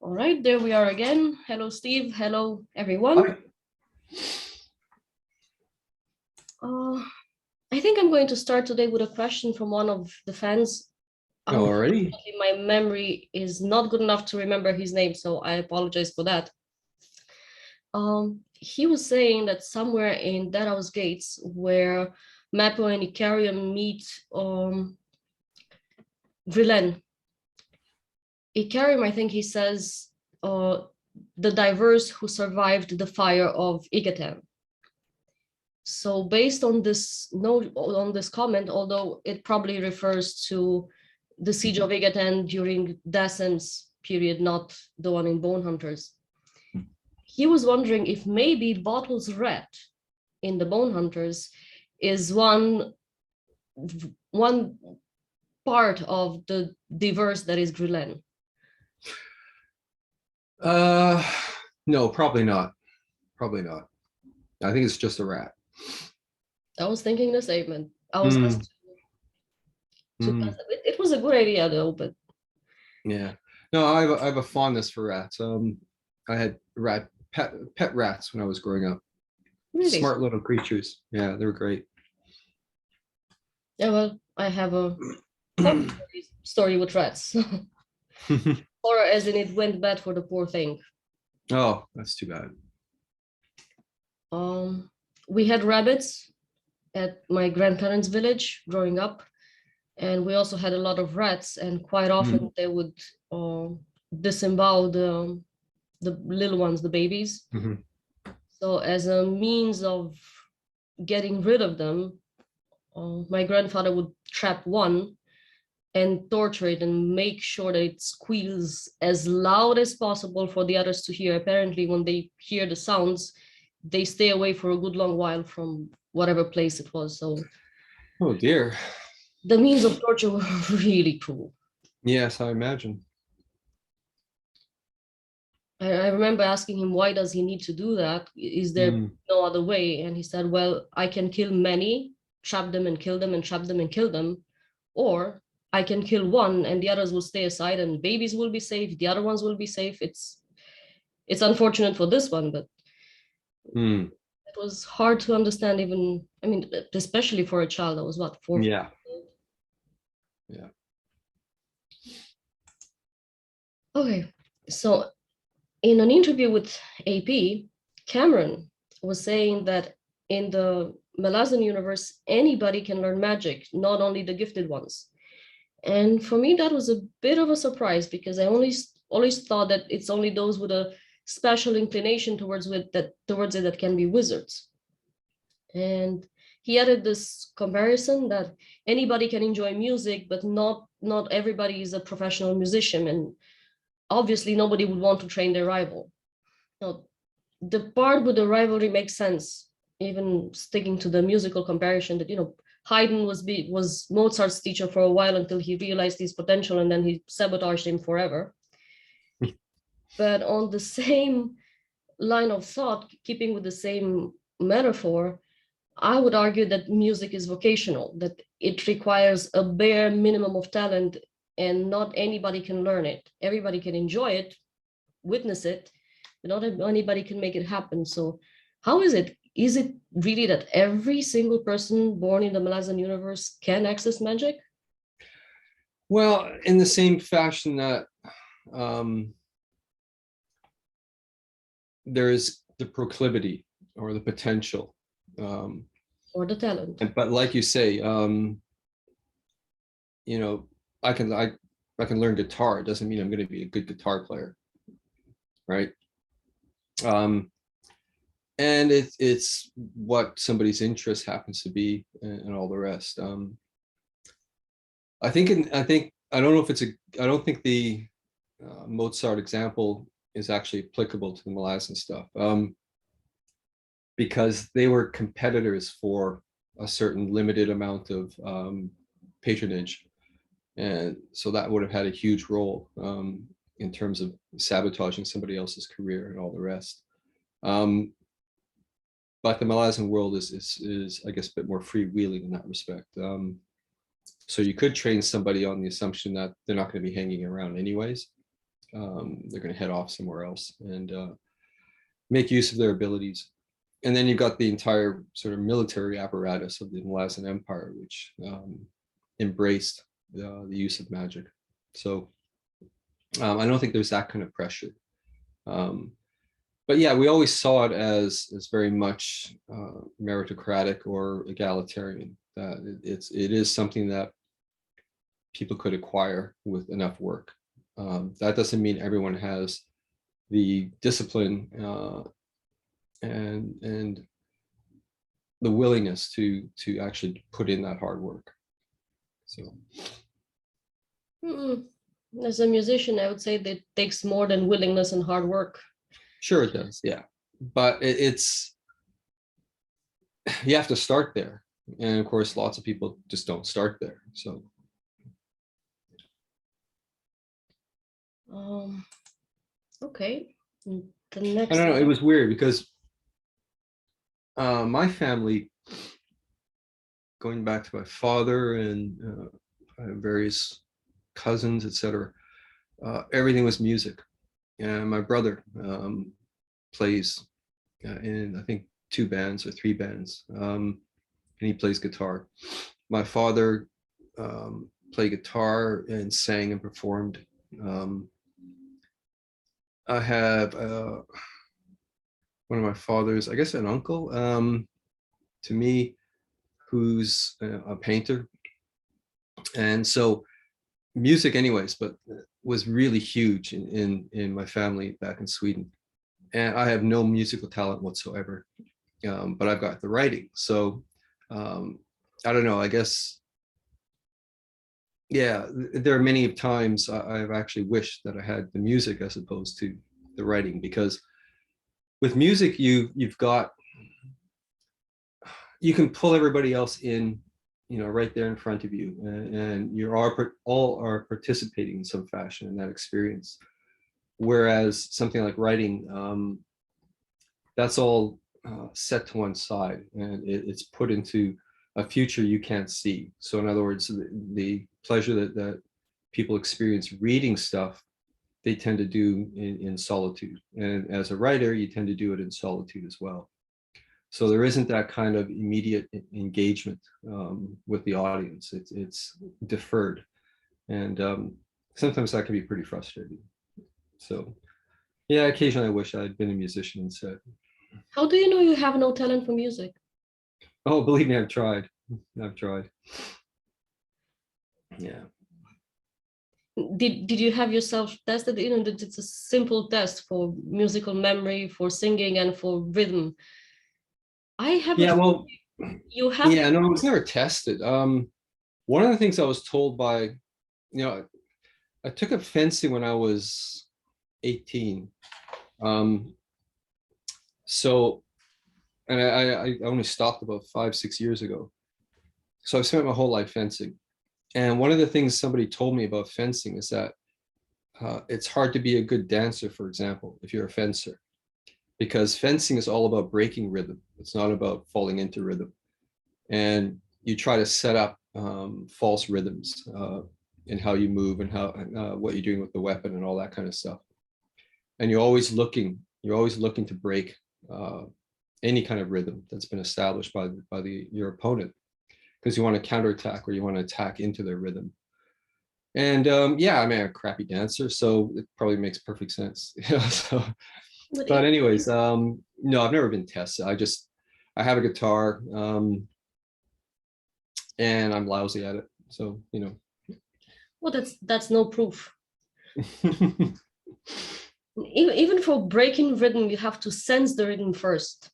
All right, there we are again. Hello, Steve. Hello, everyone. Hi. I think I'm going to start today with a question from one of the fans. Alrighty. My memory is not good enough to remember his name, so I apologize for that. He was saying that somewhere in Deadhouse Gates, where Mappo and Icarian meet Vrillen, Icarium, I think he says, the diverse who survived the fire of Igatan. So based on this note, on this comment, although it probably refers to the siege of Igatan during Dassen's period, not the one in Bone Hunters, he was wondering if maybe Bottle's rat in the Bone Hunters is one part of the diverse that is Grillen. No, probably not. Probably not. I think it's just a rat. I was thinking the same. I was it was a good idea though, but yeah. No, I have a fondness for rats. I had pet rats when I was growing up. really Smart little creatures. Yeah, they were great. Yeah, well, I have a story with rats. Or as in it went bad for the poor thing. Oh, that's too bad. We had rabbits at my grandparents' village growing up, and we also had a lot of rats, and quite often they would disembowel the little ones, the babies. So as a means of getting rid of them, my grandfather would trap one and torture it and make sure that it squeals as loud as possible for the others to hear. Apparently, when they hear the sounds, they stay away for a good long while from whatever place it was. So, oh dear. The means of torture were really cruel. Yes, I imagine. I remember asking him, why does he need to do that? Is there no other way? And he said, well, I can kill many, trap them and kill them and trap them and kill them, or I can kill one and the others will stay aside and babies will be safe, the other ones will be safe. It's unfortunate for this one, but it was hard to understand even, I mean, especially for a child that was what, 4? Yeah. Okay, so in an interview with AP, Cameron was saying that in the Malazan universe, anybody can learn magic, not only the gifted ones. And for me, that was a bit of a surprise because I always thought that it's only those with a special inclination towards it that can be wizards. And he added this comparison that anybody can enjoy music, but not everybody is a professional musician, and obviously nobody would want to train their rival. Now, the part with the rivalry makes sense, even sticking to the musical comparison that Haydn was Mozart's teacher for a while until he realized his potential, and then he sabotaged him forever. But on the same line of thought, keeping with the same metaphor, I would argue that music is vocational, that it requires a bare minimum of talent, and not anybody can learn it. Everybody can enjoy it, witness it, but not anybody can make it happen. So how is it? Is it really that every single person born in the Malazan universe can access magic? Well, in the same fashion that there is the proclivity or the potential. Or the talent. But like you say, I can learn guitar. It doesn't mean I'm going to be a good guitar player, right? And it's what somebody's interest happens to be, and all the rest. I don't know if I don't think the Mozart example is actually applicable to the Malazan stuff, because they were competitors for a certain limited amount of patronage, and so that would have had a huge role in terms of sabotaging somebody else's career and all the rest. But the Malazan world is I guess a bit more freewheeling in that respect. So you could train somebody on the assumption that they're not going to be hanging around anyways. they're going to head off somewhere else and make use of their abilities. And then you've got the entire sort of military apparatus of the Malayan Empire, which embraced the use of magic. So I don't think there's that kind of pressure. But yeah, we always saw it as very much meritocratic or egalitarian. That it is something that people could acquire with enough work. That doesn't mean everyone has the discipline and the willingness to actually put in that hard work. So, as a musician, I would say that it takes more than willingness and hard work. Sure, it does. Yeah, but it's you have to start there, and of course, lots of people just don't start there. So, okay. The next. I don't know. It was weird because my family, going back to my father and various cousins, etc., everything was music. And my brother plays in, I think, 2 bands or 3 bands, and he plays guitar. My father played guitar and sang and performed. I have one of my father's, I guess, an uncle to me, who's a painter. And so music anyways, but was really huge in my family back in Sweden. And I have no musical talent whatsoever, but I've got the writing. So I don't know, I guess, yeah, there are many times I've actually wished that I had the music as opposed to the writing, because with music, you've got, you can pull everybody else in, right there in front of you, and you all are participating in some fashion in that experience. Whereas something like writing, that's all set to one side, and it's put into a future you can't see. So in other words, the pleasure that people experience reading stuff, they tend to do in solitude. And as a writer, you tend to do it in solitude as well. So there isn't that kind of immediate engagement with the audience. It's deferred. And sometimes that can be pretty frustrating. So yeah, occasionally I wish I had been a musician instead. How do you know you have no talent for music? Oh, believe me, I've tried. I've tried. Yeah. Did you have yourself tested? It's a simple test for musical memory, for singing, and for rhythm. I have. Yeah, well, you have. yeah, no, I was never tested. One of the things I was told by, I took up fencing when I was 18. So, and I only stopped about 5-6 years ago. So I've spent my whole life fencing. And one of the things somebody told me about fencing is that it's hard to be a good dancer, for example, if you're a fencer, because fencing is all about breaking rhythm. It's not about falling into rhythm. And you try to set up false rhythms in how you move and how what you're doing with the weapon and all that kind of stuff. And you're always looking to break any kind of rhythm that's been established by your opponent, because you want to counterattack or you want to attack into their rhythm. And yeah, I mean, I'm a crappy dancer, so it probably makes perfect sense. So, but anyways, no, I've never been tested. I have a guitar, and I'm lousy at it. So, Well, that's no proof. Even for breaking rhythm, you have to sense the rhythm first.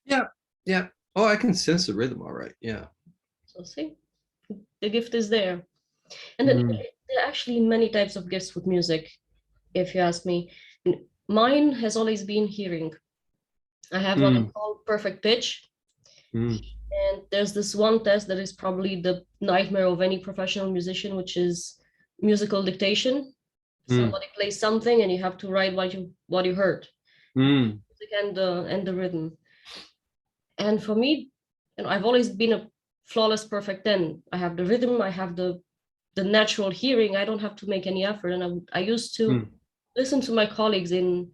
Yeah. Oh, I can sense the rhythm, all right. Yeah. So see, the gift is there. And then there are actually many types of gifts with music, if you ask me. Mine has always been hearing. I have what I call perfect pitch. And there's this one test that is probably the nightmare of any professional musician, which is musical dictation. Somebody plays something and you have to write what you heard. Music and the rhythm. And for me, I've always been a flawless perfect 10. I have the rhythm, I have the the natural hearing, I don't have to make any effort. And I used to Mm. listen to my colleagues in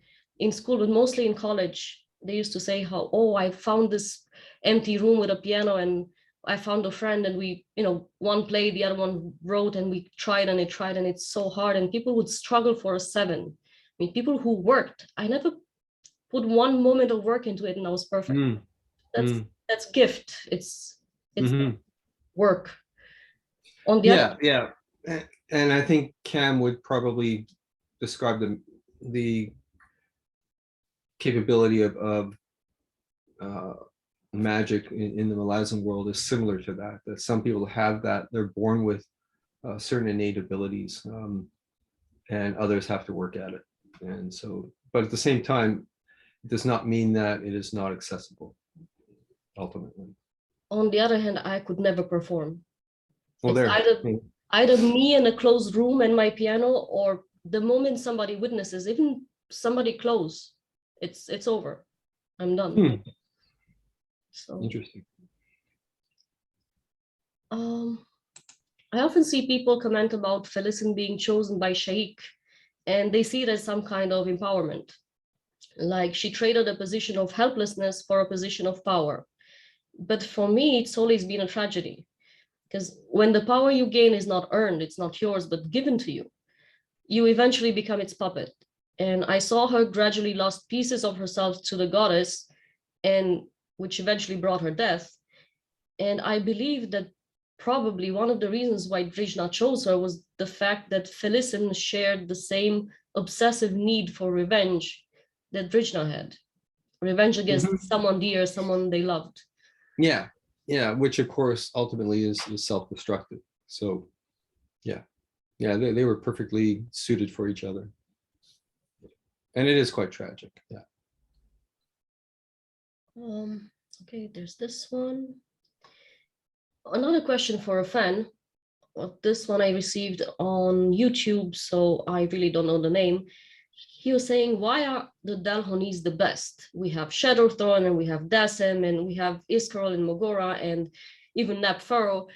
school, but mostly in college. They used to say how, oh, I found this empty room with a piano and I found a friend and we, one played, the other one wrote, and we tried and it's so hard. And people would struggle for a 7. I mean, people who worked, I never put one moment of work into it and I was perfect. Mm. That's Mm. that's gift. It's Mm-hmm. work. On the other, Yeah. And I think Cam would probably describe the capability of magic in the Malazan world is similar to that. That some people have that, they're born with certain innate abilities, and others have to work at it. And so, but at the same time, it does not mean that it is not accessible. Ultimately, on the other hand, I could never perform. well, It's there. either me in a closed room and my piano, or the moment somebody witnesses, even somebody close, it's over. I'm done. So Interesting. I often see people comment about Felisin being chosen by Shaikh, and they see it as some kind of empowerment. Like she traded a position of helplessness for a position of power. But for me, it's always been a tragedy, because when the power you gain is not earned, it's not yours, but given to you, you eventually become its puppet. And I saw her gradually lost pieces of herself to the goddess, and which eventually brought her death. And I believe that probably one of the reasons why Drishna chose her was the fact that Felisin shared the same obsessive need for revenge that Drishna had. Revenge against someone dear, someone they loved. Yeah, which of course ultimately is self-destructive. So yeah, they were perfectly suited for each other. And it is quite tragic. Yeah. Okay, there's this one. Another question for a fan. Well, this one I received on YouTube, so I really don't know the name. He was saying, why are the Dalhonis the best? We have Shadowthorn and we have Dassem and we have Iskaral and Mogora and even Napfaro.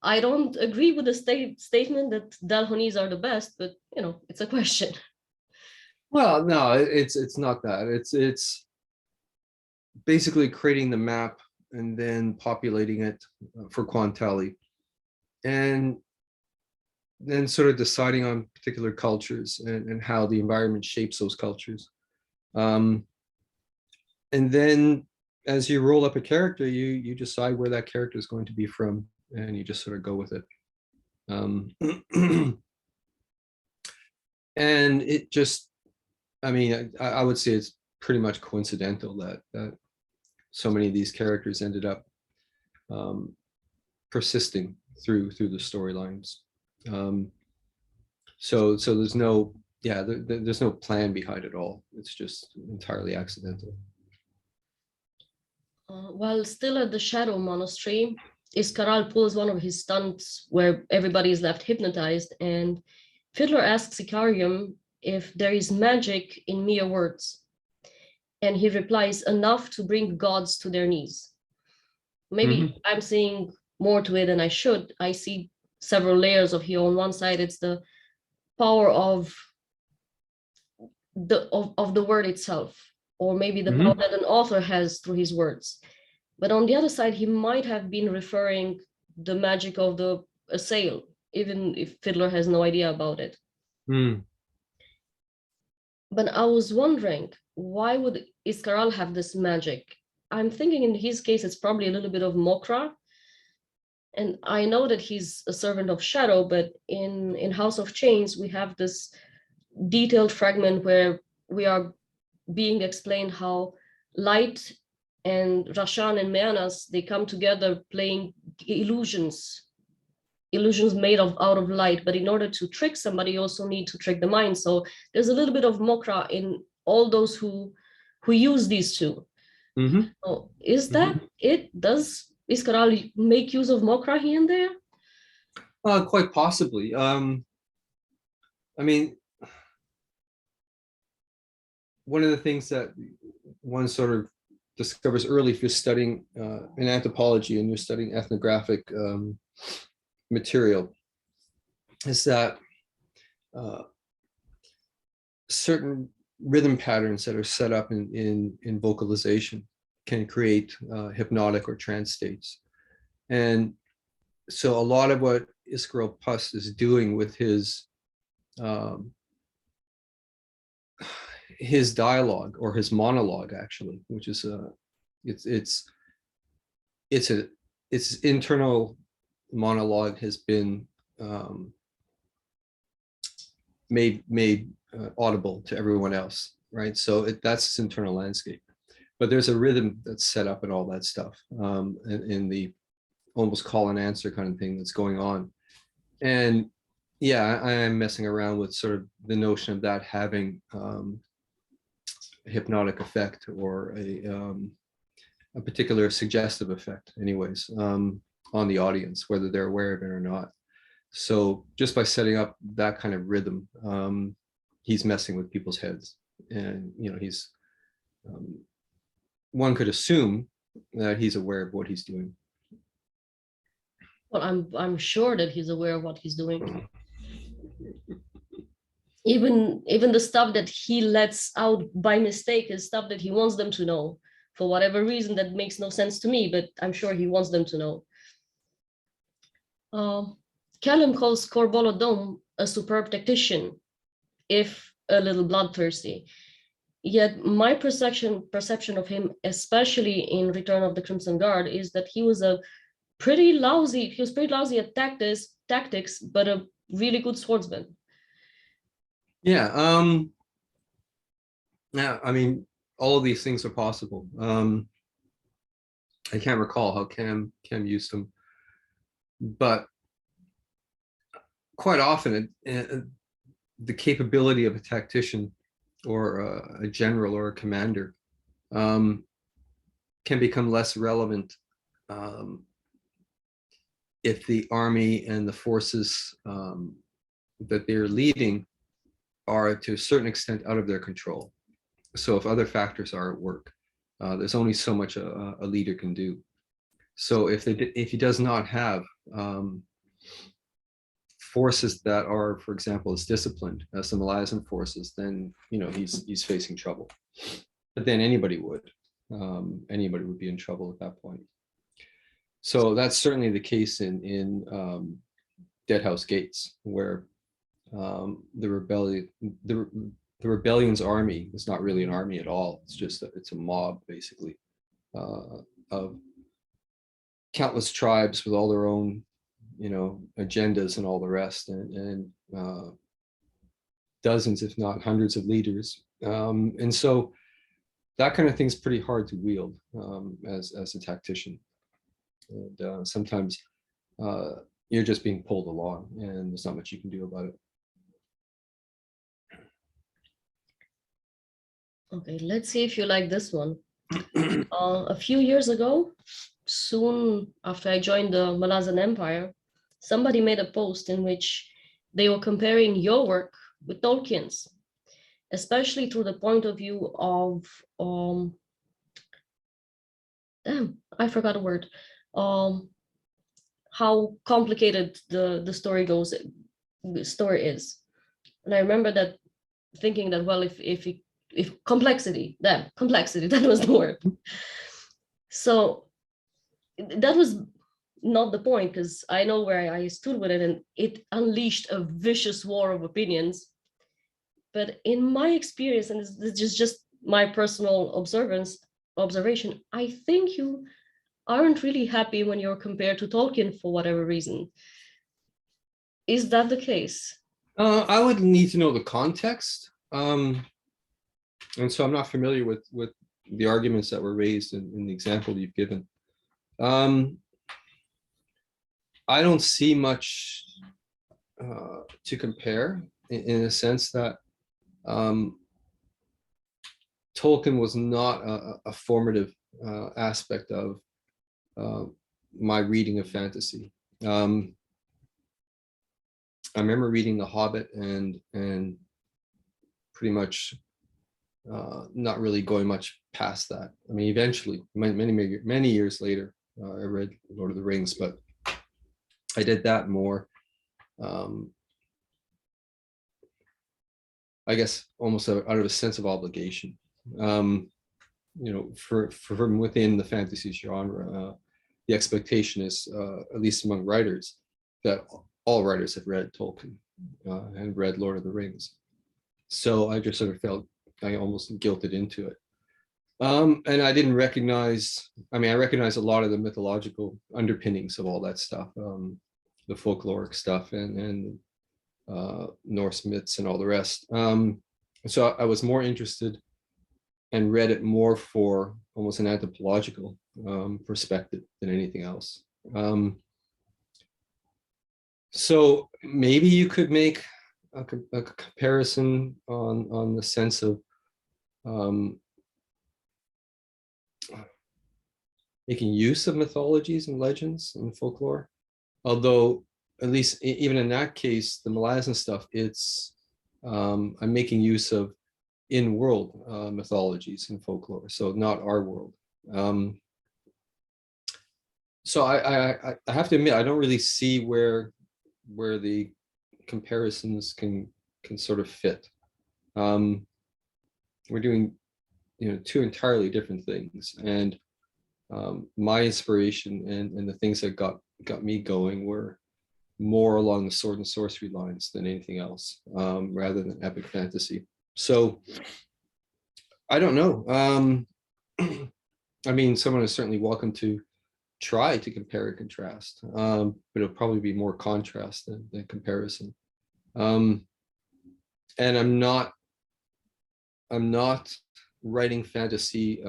I don't agree with the statement that Dalhonis are the best, but it's a question. Well, no, it's not that. It's basically creating the map and then populating it for Quantali, and then sort of deciding on particular cultures and how the environment shapes those cultures. And then as you roll up a character, you decide where that character is going to be from, and you just sort of go with it. And it just, I mean, I would say it's pretty much coincidental that so many of these characters ended up persisting through the storylines. So there's no, there's no plan behind it all. It's just entirely accidental. While still at the Shadow Monastery, Iskaral pulls one of his stunts where everybody is left hypnotized, and Fiddler asks Icarium if there is magic in mere words. And he replies, enough to bring gods to their knees. Maybe I'm seeing more to it than I should. I see several layers of here. On one side, it's the power of the word itself, or maybe the power that an author has through his words. But on the other side, he might have been referring the magic of the assail, even if Fiddler has no idea about it. But I was wondering, why would Iskaral have this magic? I'm thinking in his case, it's probably a little bit of Mokra. And I know that he's a servant of Shadow, but in House of Chains, we have this detailed fragment where we are being explained how light and Rashan and Meanas, they come together playing illusions made out of light. But in order to trick somebody, you also need to trick the mind. So there's a little bit of Mokra in all those who use these two. So is that it? Does Iskaral make use of Mokra here and there? Quite possibly. I mean, one of the things that one sort of discovers early if you're studying in anthropology and you're studying ethnographic material is that certain rhythm patterns that are set up in vocalization can create hypnotic or trance states. And so a lot of what Iskaral Pust is doing with his dialogue, or his monologue actually, which is its internal monologue has been made audible to everyone else, right? So that's its internal landscape. But there's a rhythm that's set up and all that stuff in the almost call and answer kind of thing that's going on. And yeah, I am messing around with sort of the notion of that having a hypnotic effect, or a particular suggestive effect anyways, on the audience, whether they're aware of it or not. So just by setting up that kind of rhythm, he's messing with people's heads. And, you know, he's, one could assume that he's aware of what he's doing. Well, I'm sure that he's aware of what he's doing. Even the stuff that he lets out by mistake is stuff that he wants them to know, for whatever reason that makes no sense to me, but I'm sure he wants them to know. Callum calls Corbolodom a superb tactician, if a little bloodthirsty. Yet my perception of him, especially in Return of the Crimson Guard, is that he was pretty lousy at tactics, but a really good swordsman. Yeah. Yeah, I mean, all of these things are possible. I can't recall how Cam used them, but quite often the capability of a tactician or a general or a commander can become less relevant if the army and the forces that they're leading are to a certain extent out of their control. So if other factors are at work, there's only so much a leader can do. So if he does not have forces that are, for example, as disciplined as the Malayan forces, then, you know, he's facing trouble. But then anybody would be in trouble at that point. So that's certainly the case in Deadhouse Gates, where the rebellion's army is not really an army at all. It's just it's a mob, basically, of countless tribes with all their own, you know, agendas and all the rest, and dozens, if not hundreds, of leaders. And so that kind of thing's pretty hard to wield as a tactician. And sometimes you're just being pulled along, and there's not much you can do about it. Okay, let's see if you like this one. A few years ago, soon after I joined the Malayan Empire, somebody made a post in which they were comparing your work with Tolkien's, especially through the point of view of, I forgot a word, how complicated the story is. And I remember that thinking that, well, if complexity, that was the word. So that was not the point, because I know where I stood with it, and it unleashed a vicious war of opinions. But in my experience, and this is just my personal observation, I think you aren't really happy when you're compared to Tolkien for whatever reason. Is that the case? I would need to know the context. And so I'm not familiar with the arguments that were raised in the example you've given. I don't see much to compare in a sense that Tolkien was not a formative aspect of my reading of fantasy. I remember reading The Hobbit and pretty much not really going much past that. I mean, eventually, many years later, I read Lord of the Rings, but I did that more I guess, almost out of a sense of obligation. From within the fantasy genre, the expectation is, at least among writers, that all writers have read Tolkien and read Lord of the Rings. So I just sort of felt I almost guilted into it. And I didn't recognize, I recognized a lot of the mythological underpinnings of all that stuff, the folkloric stuff and Norse myths and all the rest. So I was more interested and read it more for almost an anthropological perspective than anything else. So maybe you could make a comparison on the sense of making use of mythologies and legends and folklore. Although, at least even in that case, the Malazan stuff, it's I'm making use of in-world mythologies and folklore, so not our world. So I have to admit, I don't really see where the comparisons can sort of fit. We're doing, two entirely different things, and my inspiration and the things that got me going were more along the sword and sorcery lines than anything else, rather than epic fantasy. So I don't know. Someone is certainly welcome to try to compare and contrast, but it'll probably be more contrast than comparison. And I'm not writing fantasy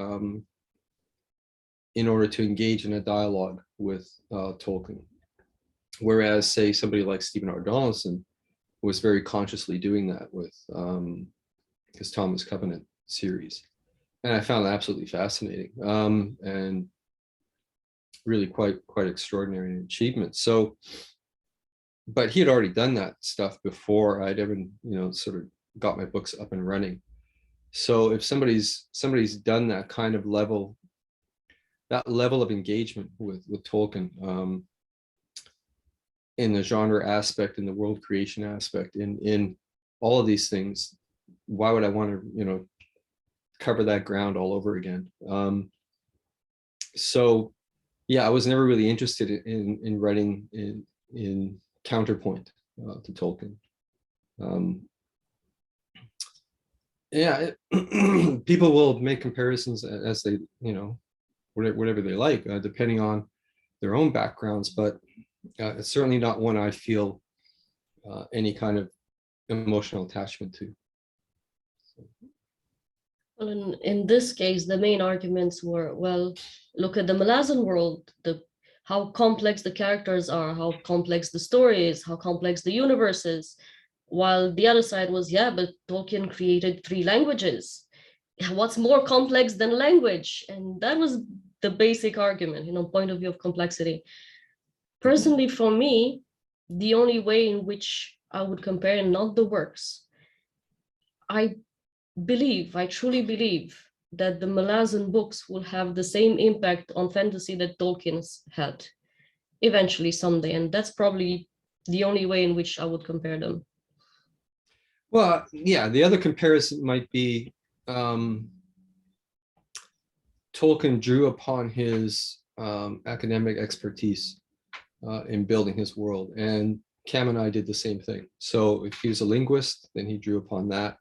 in order to engage in a dialogue with Tolkien. Whereas, say, somebody like Steven Erikson was very consciously doing that with his Thomas Covenant series. And I found that absolutely fascinating, and really quite extraordinary achievement. So, but he had already done that stuff before I'd ever, sort of got my books up and running. So if somebody's done that kind of level of engagement with Tolkien, in the genre aspect, in the world creation aspect, in all of these things, why would I want to, cover that ground all over again? So yeah, I was never really interested in writing in counterpoint to Tolkien. People will make comparisons as they, whatever they like, depending on their own backgrounds, but it's certainly not one I feel any kind of emotional attachment to. Well, in this case, the main arguments were, well, look at the Malazan world, how complex the characters are, how complex the story is, how complex the universe is. While the other side was, yeah, but Tolkien created 3 languages. What's more complex than language? And that was the basic argument, point of view of complexity. Personally, for me, the only way in which I would compare, not the works, I truly believe that the Malazan books will have the same impact on fantasy that Tolkien's had eventually someday. And that's probably the only way in which I would compare them. Well, yeah, the other comparison might be Tolkien drew upon his academic expertise in building his world, and Cam and I did the same thing. So if he was a linguist, then he drew upon that,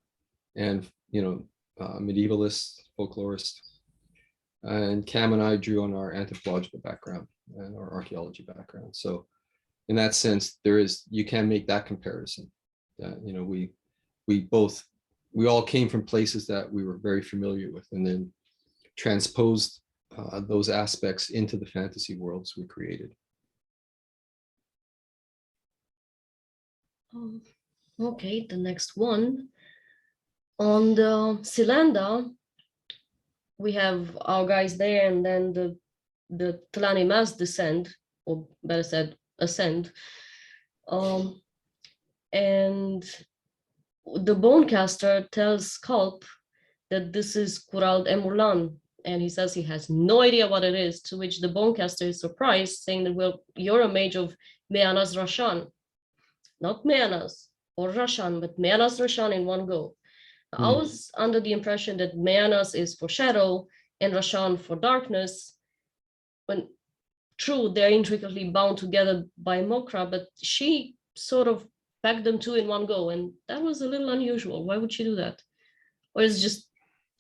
and medievalist, folklorist, and Cam and I drew on our anthropological background and our archaeology background. So in that sense, you can make that comparison. That we all came from places that we were very familiar with, and then transposed those aspects into the fantasy worlds we created. Okay, the next one. On the Silanda, we have our guys there, and then the Tlani Mas descend, or better said, ascend. And the Bonecaster tells Culp that this is Kurald Emurlan, and he says he has no idea what it is, to which the Bonecaster is surprised, saying that, well, you're a mage of Meanas Rashan. Not Meanas or Rashan, but Meanas Rashan in one go. I was under the impression that Mayanas is for shadow and Rashan for darkness, when true, they're intricately bound together by Mokra, but she sort of packed them two in one go, and that was a little unusual. Why would she do that? Or is it just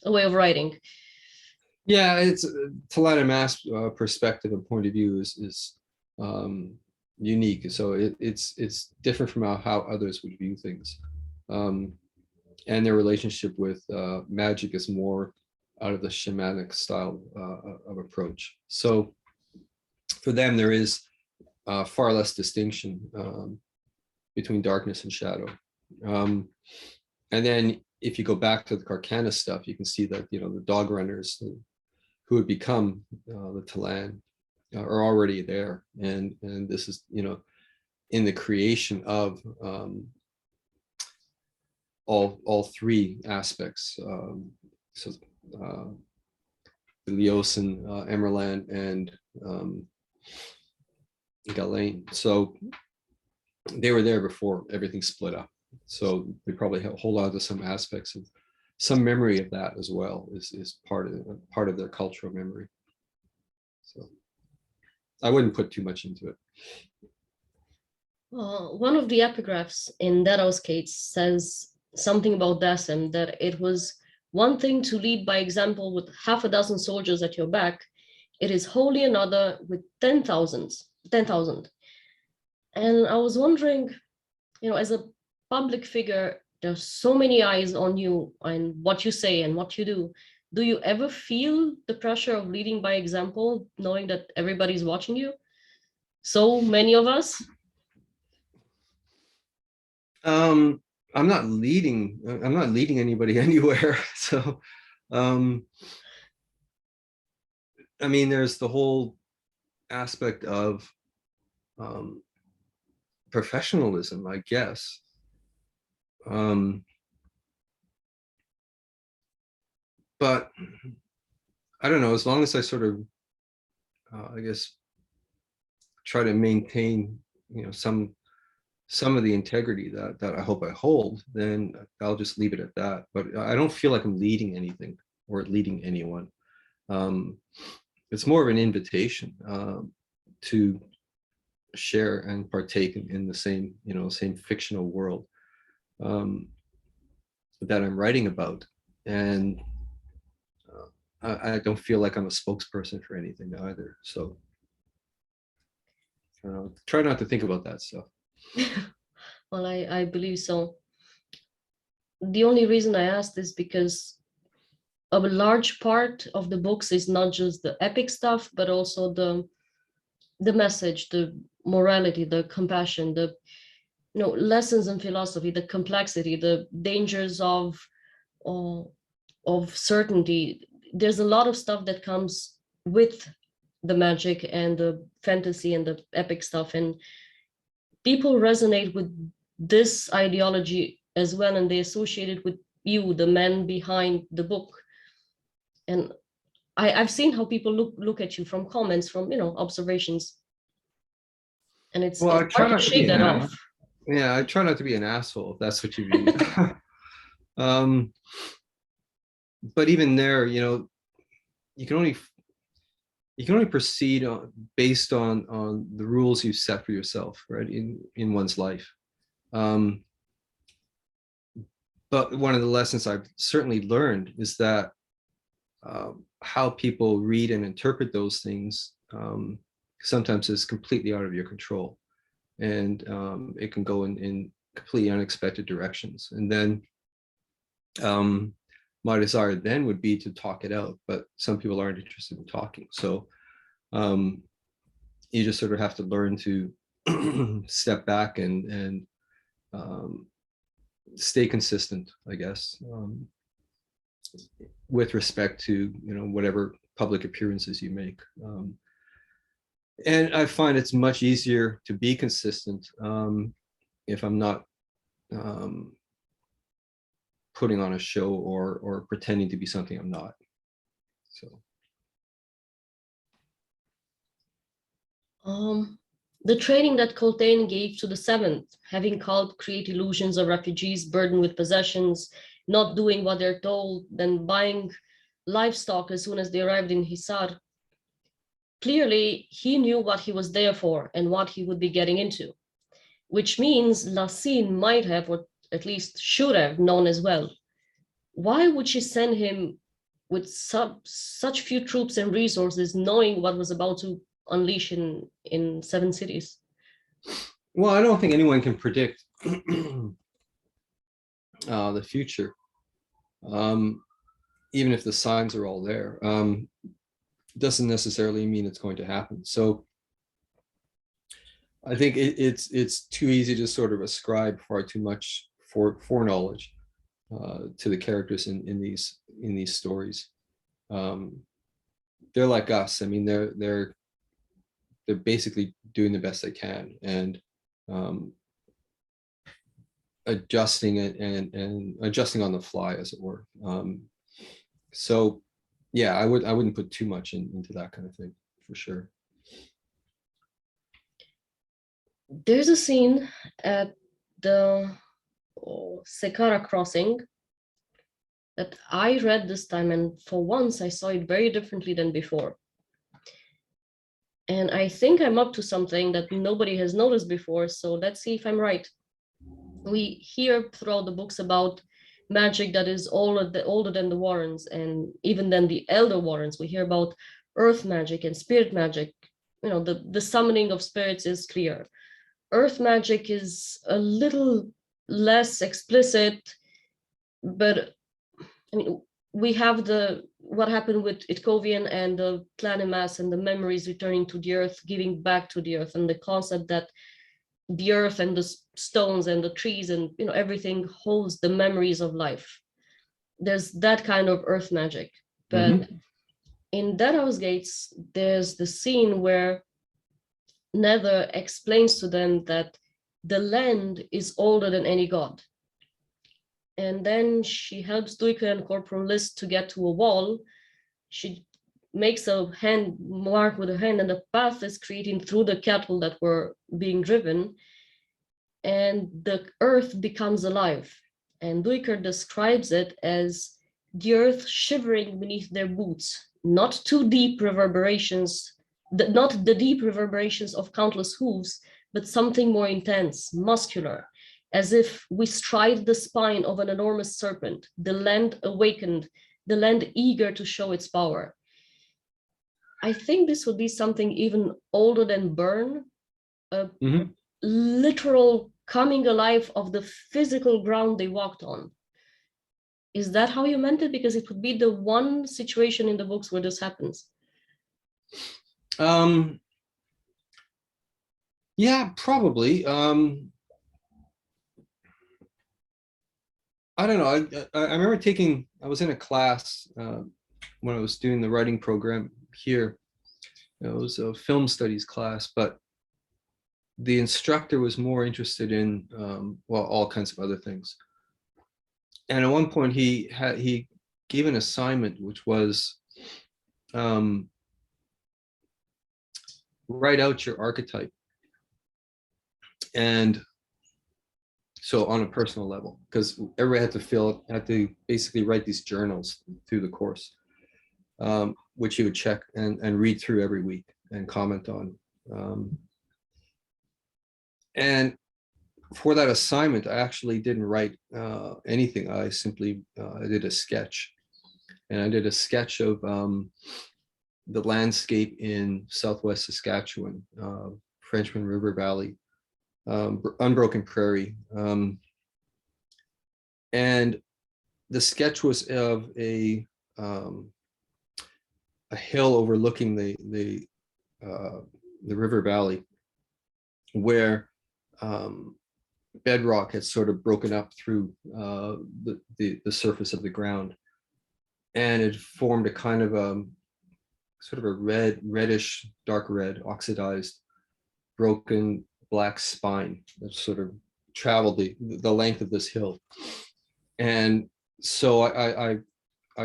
a way of writing? Yeah, it's Talana Mass perspective and point of view is unique. So it's different from how others would view things. And their relationship with magic is more out of the shamanic style of approach. So for them, there is far less distinction between darkness and shadow. And then if you go back to the Carcana stuff, you can see that, you know, the dog runners who would become the Talan are already there. And this is, you know, in the creation of all three aspects. So the Leosin, Emerland, and Galen. So they were there before everything split up. So they probably hold on to some aspects of some memory of that as well, is part of their cultural memory. So I wouldn't put too much into it. One of the epigraphs in Deadhouse Gates says something about Dassem, that it was one thing to lead by example with 6 soldiers at your back. It is wholly another with 10,000. And I was wondering, you know, as a public figure, there's so many eyes on you and what you say and what you do. Do you ever feel the pressure of leading by example, knowing that everybody's watching you? So many of us? I'm not leading anybody anywhere. So I mean, there's the whole aspect of professionalism, I guess. But I don't know, as long as I sort of I guess try to maintain, you know, some of the integrity that I hope I hold, then I'll just leave it at that. But I don't feel like I'm leading anything or leading anyone. It's more of an invitation to share and partake in the same, you know, same fictional world that I'm writing about. And I don't feel like I'm a spokesperson for anything either. So try not to think about that stuff. Well, I believe so. The only reason I asked is because a large part of the books is not just the epic stuff, but also the message, the morality, the compassion, the, you know, lessons in philosophy, the complexity, the dangers of certainty. There's a lot of stuff that comes with the magic and the fantasy and the epic stuff, and people resonate with this ideology as well, and they associate it with you, the man behind the book. And I've seen how people look at you from comments, from, you know, observations, and it's Well, I try hard to not to shake be that off. Yeah, I try not to be an asshole, if that's what you mean. But even there, you know, you can only proceed based on the rules you set for yourself, right, in one's life. But one of the lessons I've certainly learned is that how people read and interpret those things sometimes is completely out of your control, and it can go in completely unexpected directions. And then my desire then would be to talk it out, but some people aren't interested in talking. So you just sort of have to learn to step back and stay consistent, I guess, with respect to, you know, whatever public appearances you make. And I find it's much easier to be consistent if I'm not putting on a show or pretending to be something I'm not. So the training that Coltain gave to the seventh, having called create illusions of refugees burdened with possessions, not doing what they're told, then buying livestock as soon as they arrived in Hisar. Clearly, he knew what he was there for and what he would be getting into, which means Lassine might have, or at least should have, known as well. Why would she send him with such few troops and resources, knowing what was about to unleash in Seven Cities? Well, I don't think anyone can predict the future, even if the signs are all there. Doesn't necessarily mean it's going to happen. So I think it's too easy to sort of ascribe far too much foreknowledge to the characters in these stories. They're like us. I mean, they're basically doing the best they can and adjusting it and adjusting on the fly, as it were. So yeah, I wouldn't put too much into that kind of thing, for sure. There's a scene at the Sekara crossing that I read this time, and for once I saw it very differently than before. And I think I'm up to something that nobody has noticed before, so let's see if I'm right. We hear throughout the books about magic that is older than the Warrens, and even than the Elder Warrens. We hear about earth magic and spirit magic. You know, the summoning of spirits is clear. Earth magic is a little less explicit, but I mean, we have what happened with Itkovian and the Planimass and the memories returning to the earth, giving back to the earth, and the concept that the earth and the stones and the trees and everything holds the memories of life. There's that kind of earth magic. But in Deadhouse Gates, there's the scene where Nether explains to them that the land is older than any god. And then she helps Duiker and Corporal List to get to a wall. She makes a hand mark with her hand, and the path is creating through the cattle that were being driven, and the earth becomes alive. And Duiker describes it as the earth shivering beneath their boots, not too deep reverberations, not the deep reverberations of countless hooves, but something more intense, muscular, as if we stride the spine of an enormous serpent, the land awakened, the land eager to show its power. I think this would be something even older than Burn, a literal coming alive of the physical ground they walked on. Is that how you meant it? Because it would be the one situation in the books where this happens. Yeah, probably. I don't know. I remember I was in a class when I was doing the writing program here. It was a film studies class, but the instructor was more interested in, well, all kinds of other things. And at one point he gave an assignment, which was write out your archetype. And so on a personal level, because everybody had to basically write these journals through the course, which you would check and read through every week and comment on. And for that assignment, I actually didn't write anything. I simply I did a sketch, and I did a sketch of the landscape in Southwest Saskatchewan, Frenchman River Valley, unbroken prairie, and the sketch was of a hill overlooking the river valley, where bedrock had sort of broken up through the surface of the ground, and it formed a kind of sort of a reddish, dark red, oxidized, broken black spine that sort of traveled the length of this hill. And so I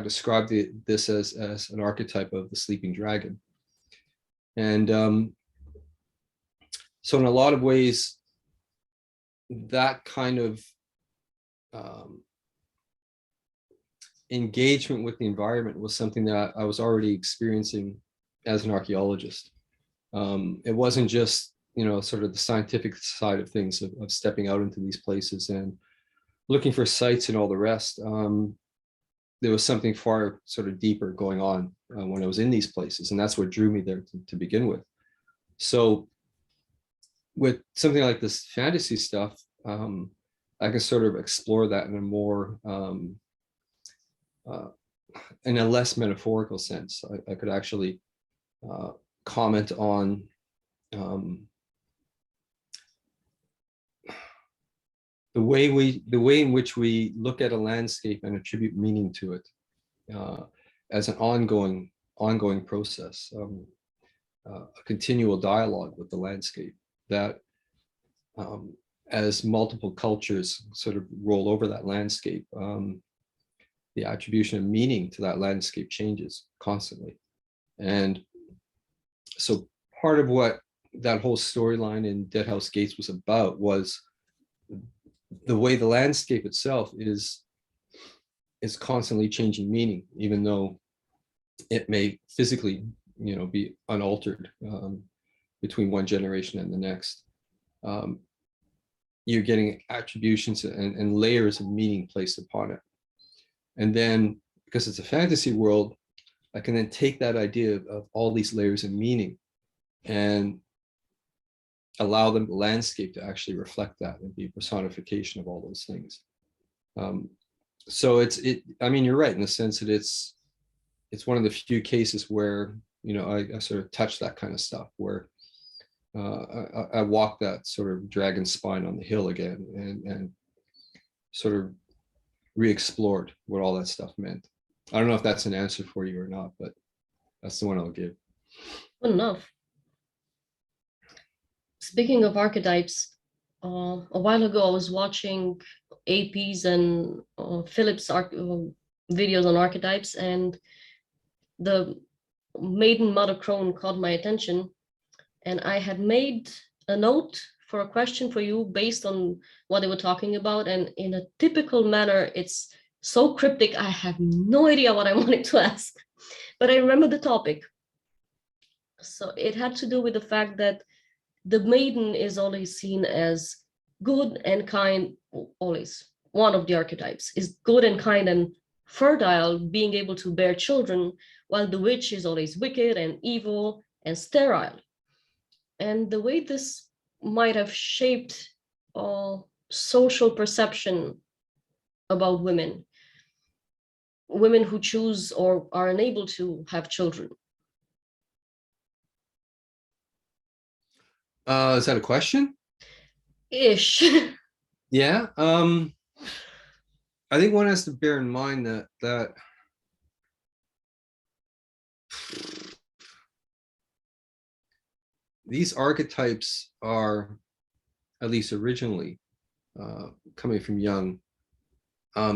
described this as an archetype of the sleeping dragon. And so in a lot of ways, that kind of engagement with the environment was something that I was already experiencing as an archaeologist. It wasn't just, sort of the scientific side of things of stepping out into these places and looking for sites and all the rest. There was something far sort of deeper going on when I was in these places, and that's what drew me there to begin with. So with something like this fantasy stuff, I can sort of explore that in a more in a less metaphorical sense. I could actually comment on the way in which we look at a landscape and attribute meaning to it as an ongoing process, a continual dialogue with the landscape that as multiple cultures sort of roll over that landscape, the attribution of meaning to that landscape changes constantly. And so part of what that whole storyline in Deadhouse Gates was about was the way the landscape itself is constantly changing meaning, even though it may physically, be unaltered between one generation and the next. You're getting attributions and layers of meaning placed upon it. And then, because it's a fantasy world, I can then take that idea of all these layers of meaning and allow the landscape to actually reflect that and be a personification of all those things. So I mean, you're right in the sense that it's one of the few cases where, I sort of touch that kind of stuff, where I walk that sort of dragon spine on the hill again and sort of re-explored what all that stuff meant. I don't know if that's an answer for you or not, but that's the one I'll give. Good enough. Speaking of archetypes, a while ago I was watching AP's and Philip's videos on archetypes, and the maiden mother crone caught my attention, and I had made a note for a question for you based on what they were talking about, and in a typical manner, it's so cryptic, I have no idea what I wanted to ask, but I remember the topic. So it had to do with the fact that the maiden is always seen as good and kind, always. One of the archetypes is good and kind and fertile, being able to bear children, while the witch is always wicked and evil and sterile. And the way this might have shaped social perception about women who choose or are unable to have children. Is that a question? Ish. Yeah. I think one has to bear in mind that these archetypes are, at least originally, coming from Jung,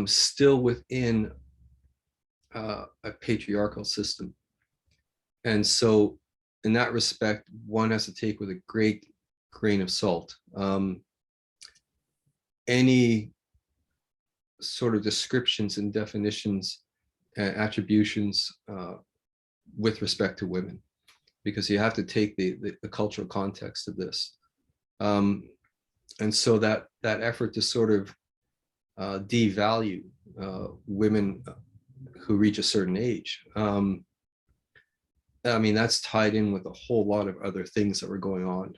still within a patriarchal system. And so in that respect, one has to take with a great grain of salt any sort of descriptions and definitions and attributions with respect to women, because you have to take the cultural context of this. And so that effort to sort of devalue women who reach a certain age, I mean, that's tied in with a whole lot of other things that were going on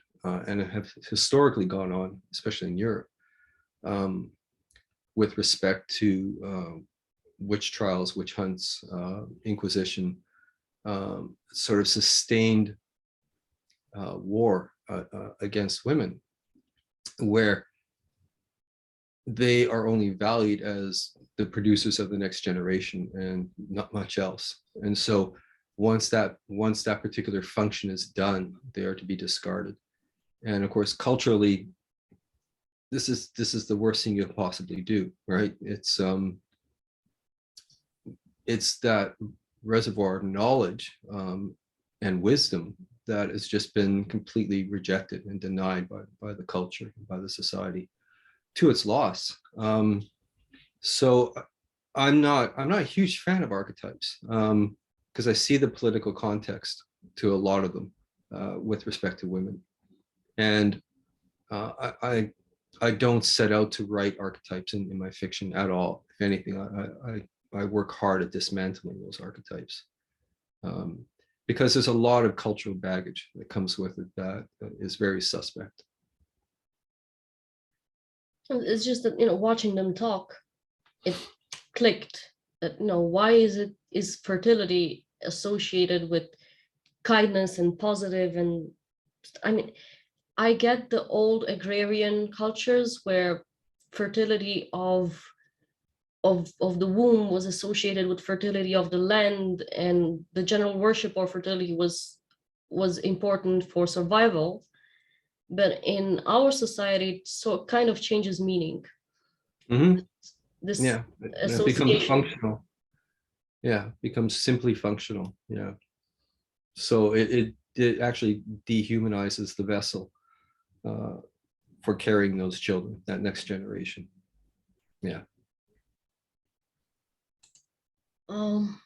and have historically gone on, especially in Europe, with respect to witch trials, witch hunts, Inquisition, sort of sustained war against women, where they are only valued as the producers of the next generation and not much else. And so once that particular function is done, they are to be discarded. And of course, culturally, this is the worst thing you could possibly do, right? It's that reservoir of knowledge and wisdom that has just been completely rejected and denied by the culture, by the society, to its loss. So I'm not a huge fan of archetypes, because I see the political context to a lot of them, with respect to women, and I don't set out to write archetypes in my fiction at all. If anything, I work hard at dismantling those archetypes, because there's a lot of cultural baggage that comes with it that is very suspect. It's just that, watching them talk, it clicked that, why is fertility associated with kindness and positive? And I mean, I get the old agrarian cultures where fertility of the womb was associated with fertility of the land, and the general worship of fertility was important for survival. But in our society, so it kind of changes meaning. Mm-hmm. This Yeah, it becomes association. functional. Yeah, becomes simply functional. Yeah, so it actually dehumanizes the vessel, for carrying those children, that next generation. Yeah. One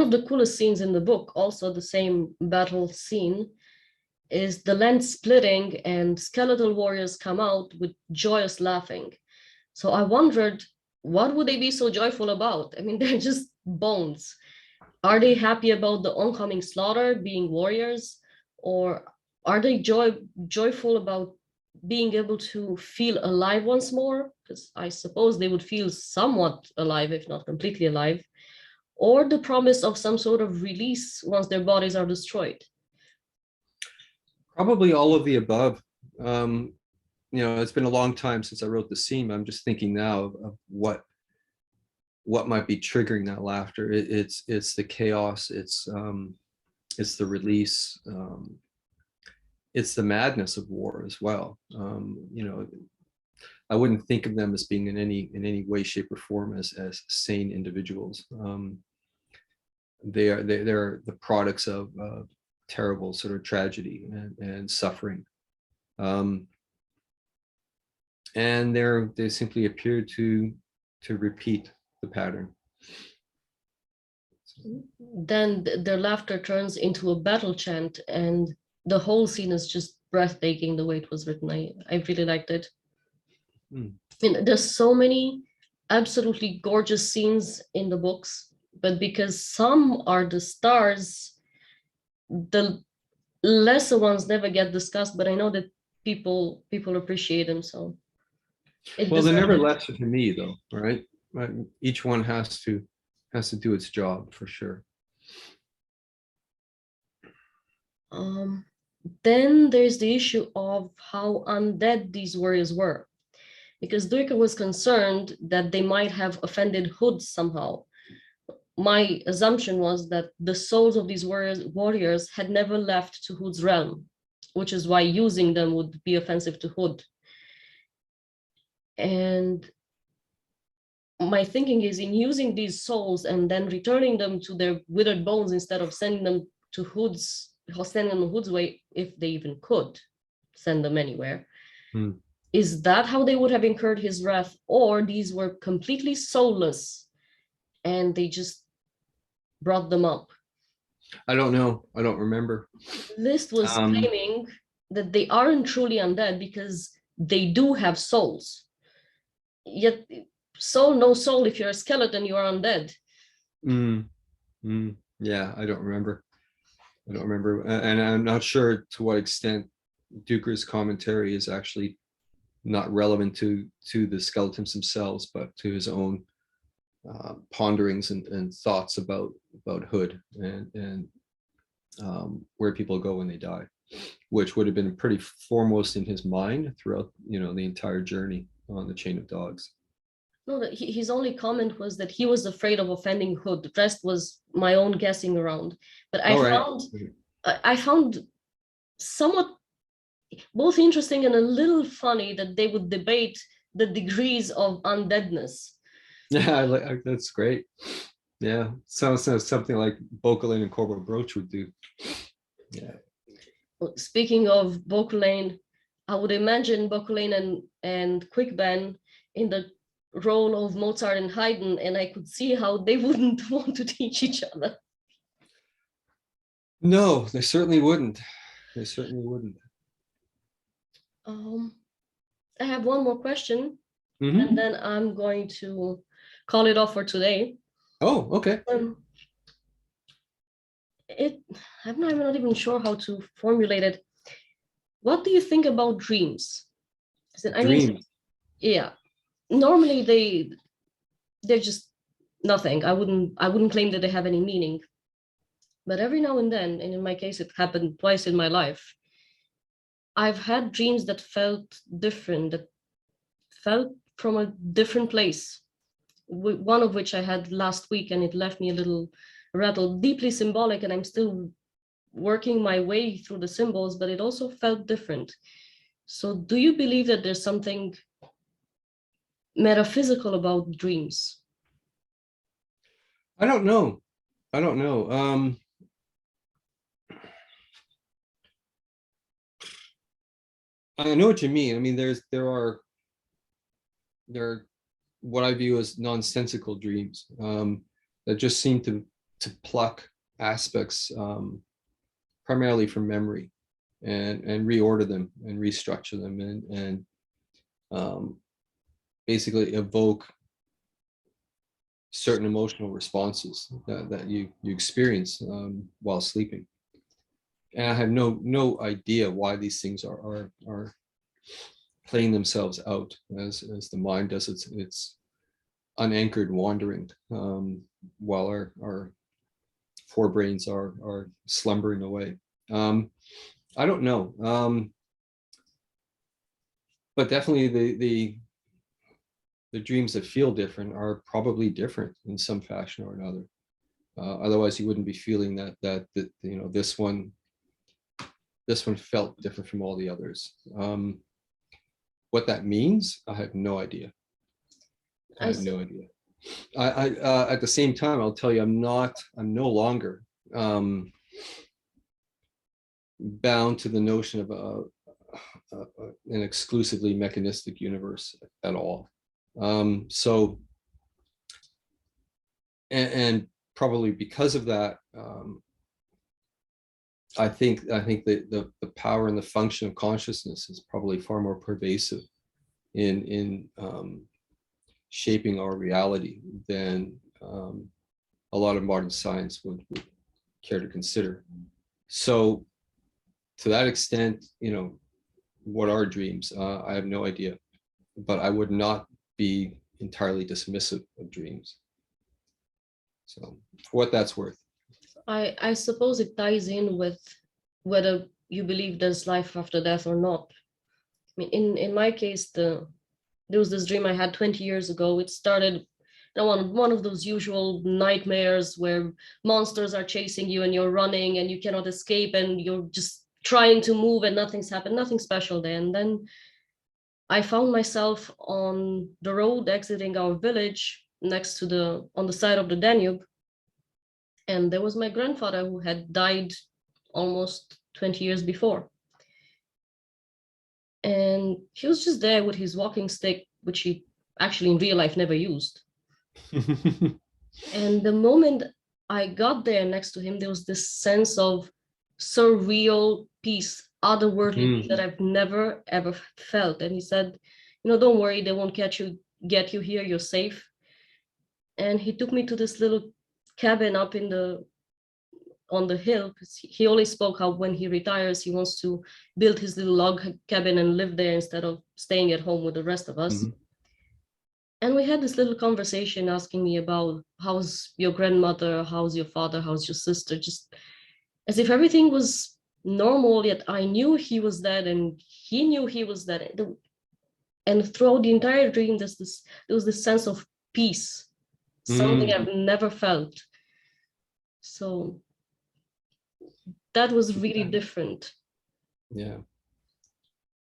of the coolest scenes in the book, also the same battle scene, is the land splitting and skeletal warriors come out with joyous laughing. So I wondered, what would they be so joyful about? I mean, they're just bones. Are they happy about the oncoming slaughter, being warriors, or are they joyful about being able to feel alive once more? Because I suppose they would feel somewhat alive, if not completely alive, or the promise of some sort of release once their bodies are destroyed. Probably all of the above. Um, it's been a long time since I wrote the scene. I'm just thinking now of what might be triggering that laughter. It's the chaos. It's the release. It's the madness of war as well. I wouldn't think of them as being in any way, shape, or form as sane individuals. They're the products of terrible sort of tragedy and suffering, and they simply appear to repeat the pattern. Then their laughter turns into a battle chant, and the whole scene is just breathtaking the way it was written. I really liked it. And there's so many absolutely gorgeous scenes in the books, but because some are the stars, the lesser ones never get discussed. But I know that people appreciate them, so Well, they're never lesser to me, though, right? Each one has to do its job for sure. Then there's the issue of how undead these warriors were, because Duiker was concerned that they might have offended Hood somehow. My assumption was that the souls of these warriors had never left to Hood's realm, which is why using them would be offensive to Hood. And my thinking is, in using these souls and then returning them to their withered bones instead of sending them to sending them Hood's way, if they even could send them anywhere. Is that how they would have incurred his wrath? Or these were completely soulless and they just brought them up? I don't know. I don't remember. List was claiming that they aren't truly undead because they do have souls. Yet, no soul. If you're a skeleton, you are undead. Yeah, I don't remember. And I'm not sure to what extent Duker's commentary is actually not relevant to the skeletons themselves, but to his own ponderings and thoughts about Hood and where people go when they die, which would have been pretty foremost in his mind throughout the entire journey on the Chain of Dogs. No, his only comment was that he was afraid of offending Hood. The rest was my own guessing around. But I found somewhat both interesting and a little funny that they would debate the degrees of undeadness. Yeah, that's great. Yeah, sounds something like Bokalane and Corporal Broach would do. Yeah. Speaking of Bokalane, I would imagine Bokalane and Quickban in the role of Mozart and Haydn, and I could see how they wouldn't want to teach each other. No, they certainly wouldn't. They certainly wouldn't. I have one more question, Mm-hmm. and then I'm going to call it off for today. Oh, okay. I'm not even sure how to formulate it. What do you think about dreams? I mean, Dreams. yeah, normally they're just nothing. I wouldn't claim that they have any meaning. But every now and then, and in my case, it happened twice in my life, I've had dreams that felt different, that felt from a different place. One of which I had last week, and it left me a little rattled, deeply symbolic, and I'm still working my way through the symbols, but it also felt different. So, do you believe that there's something metaphysical about dreams? I don't know. I don't know. I know what you mean. I mean, there are what I view as nonsensical dreams that just seem to pluck aspects primarily from memory and reorder them and restructure them and basically evoke certain emotional responses that you experience while sleeping. And I have no idea why these things are playing themselves out as the mind does its unanchored wandering while our forebrains are slumbering away. I don't know, but definitely the dreams that feel different are probably different in some fashion or another. Otherwise, you wouldn't be feeling that you know this one felt different from all the others. What that means, I have no idea. I have no idea. I at the same time, I'll tell you, I'm no longer bound to the notion of an exclusively mechanistic universe at all. So, and probably because of that, I think that the power and the function of consciousness is probably far more pervasive in shaping our reality than a lot of modern science would care to consider. So, to that extent, you know, what are dreams? I have no idea, but I would not be entirely dismissive of dreams. So, for what that's worth. I suppose it ties in with whether you believe there's life after death or not. I mean, in my case, there was this dream I had 20 years ago. It started one of those usual nightmares where monsters are chasing you and you're running and you cannot escape and you're just trying to move and nothing's happened, nothing special there. And then I found myself on the road exiting our village next to on the side of the Danube. And there was my grandfather who had died almost 20 years before. And he was just there with his walking stick, which he actually in real life never used. And the moment I got there next to him, there was this sense of surreal peace, otherworldly peace that I've never ever felt. And he said, don't worry, they won't get you here, you're safe. And he took me to this little cabin up on the hill, because he always spoke how when he retires, he wants to build his little log cabin and live there instead of staying at home with the rest of us. And we had this little conversation asking me about how's your grandmother, how's your father, how's your sister, just as if everything was normal, yet I knew he was dead and he knew he was dead. And throughout the entire dream, there was this sense of peace, something I've never felt. So that was really different. Yeah.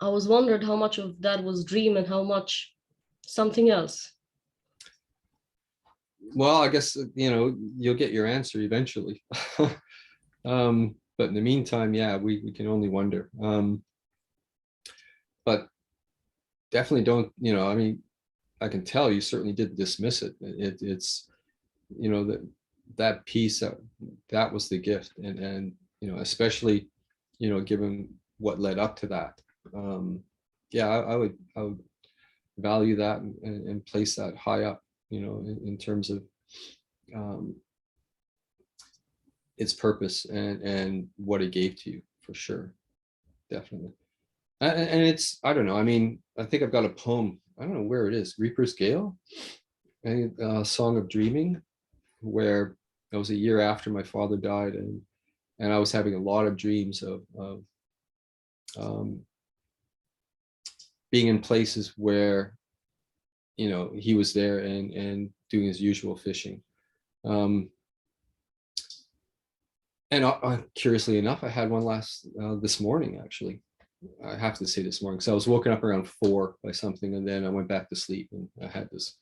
I was wondered how much of that was dream and how much something else. Well, I guess, you'll get your answer eventually. But in the meantime, yeah, we can only wonder. But definitely don't, I mean, I can tell you certainly didn't dismiss it. It's, you know, that piece, that was the gift. And, you know, especially, you know, given what led up to that. Yeah, I would value that and place that high up, you know, in terms of its purpose and what it gave to you, for sure. Definitely. And it's, I don't know, I mean, I think I've got a poem, I don't know where it is, Reaper's Gale, a Song of Dreaming, where it was a year after my father died, and I was having a lot of dreams of being in places where, you know, he was there and doing his usual fishing. And curiously enough, I had one this morning, actually. I have to say this morning, because I was woken up around 4 by something, and then I went back to sleep, and I had this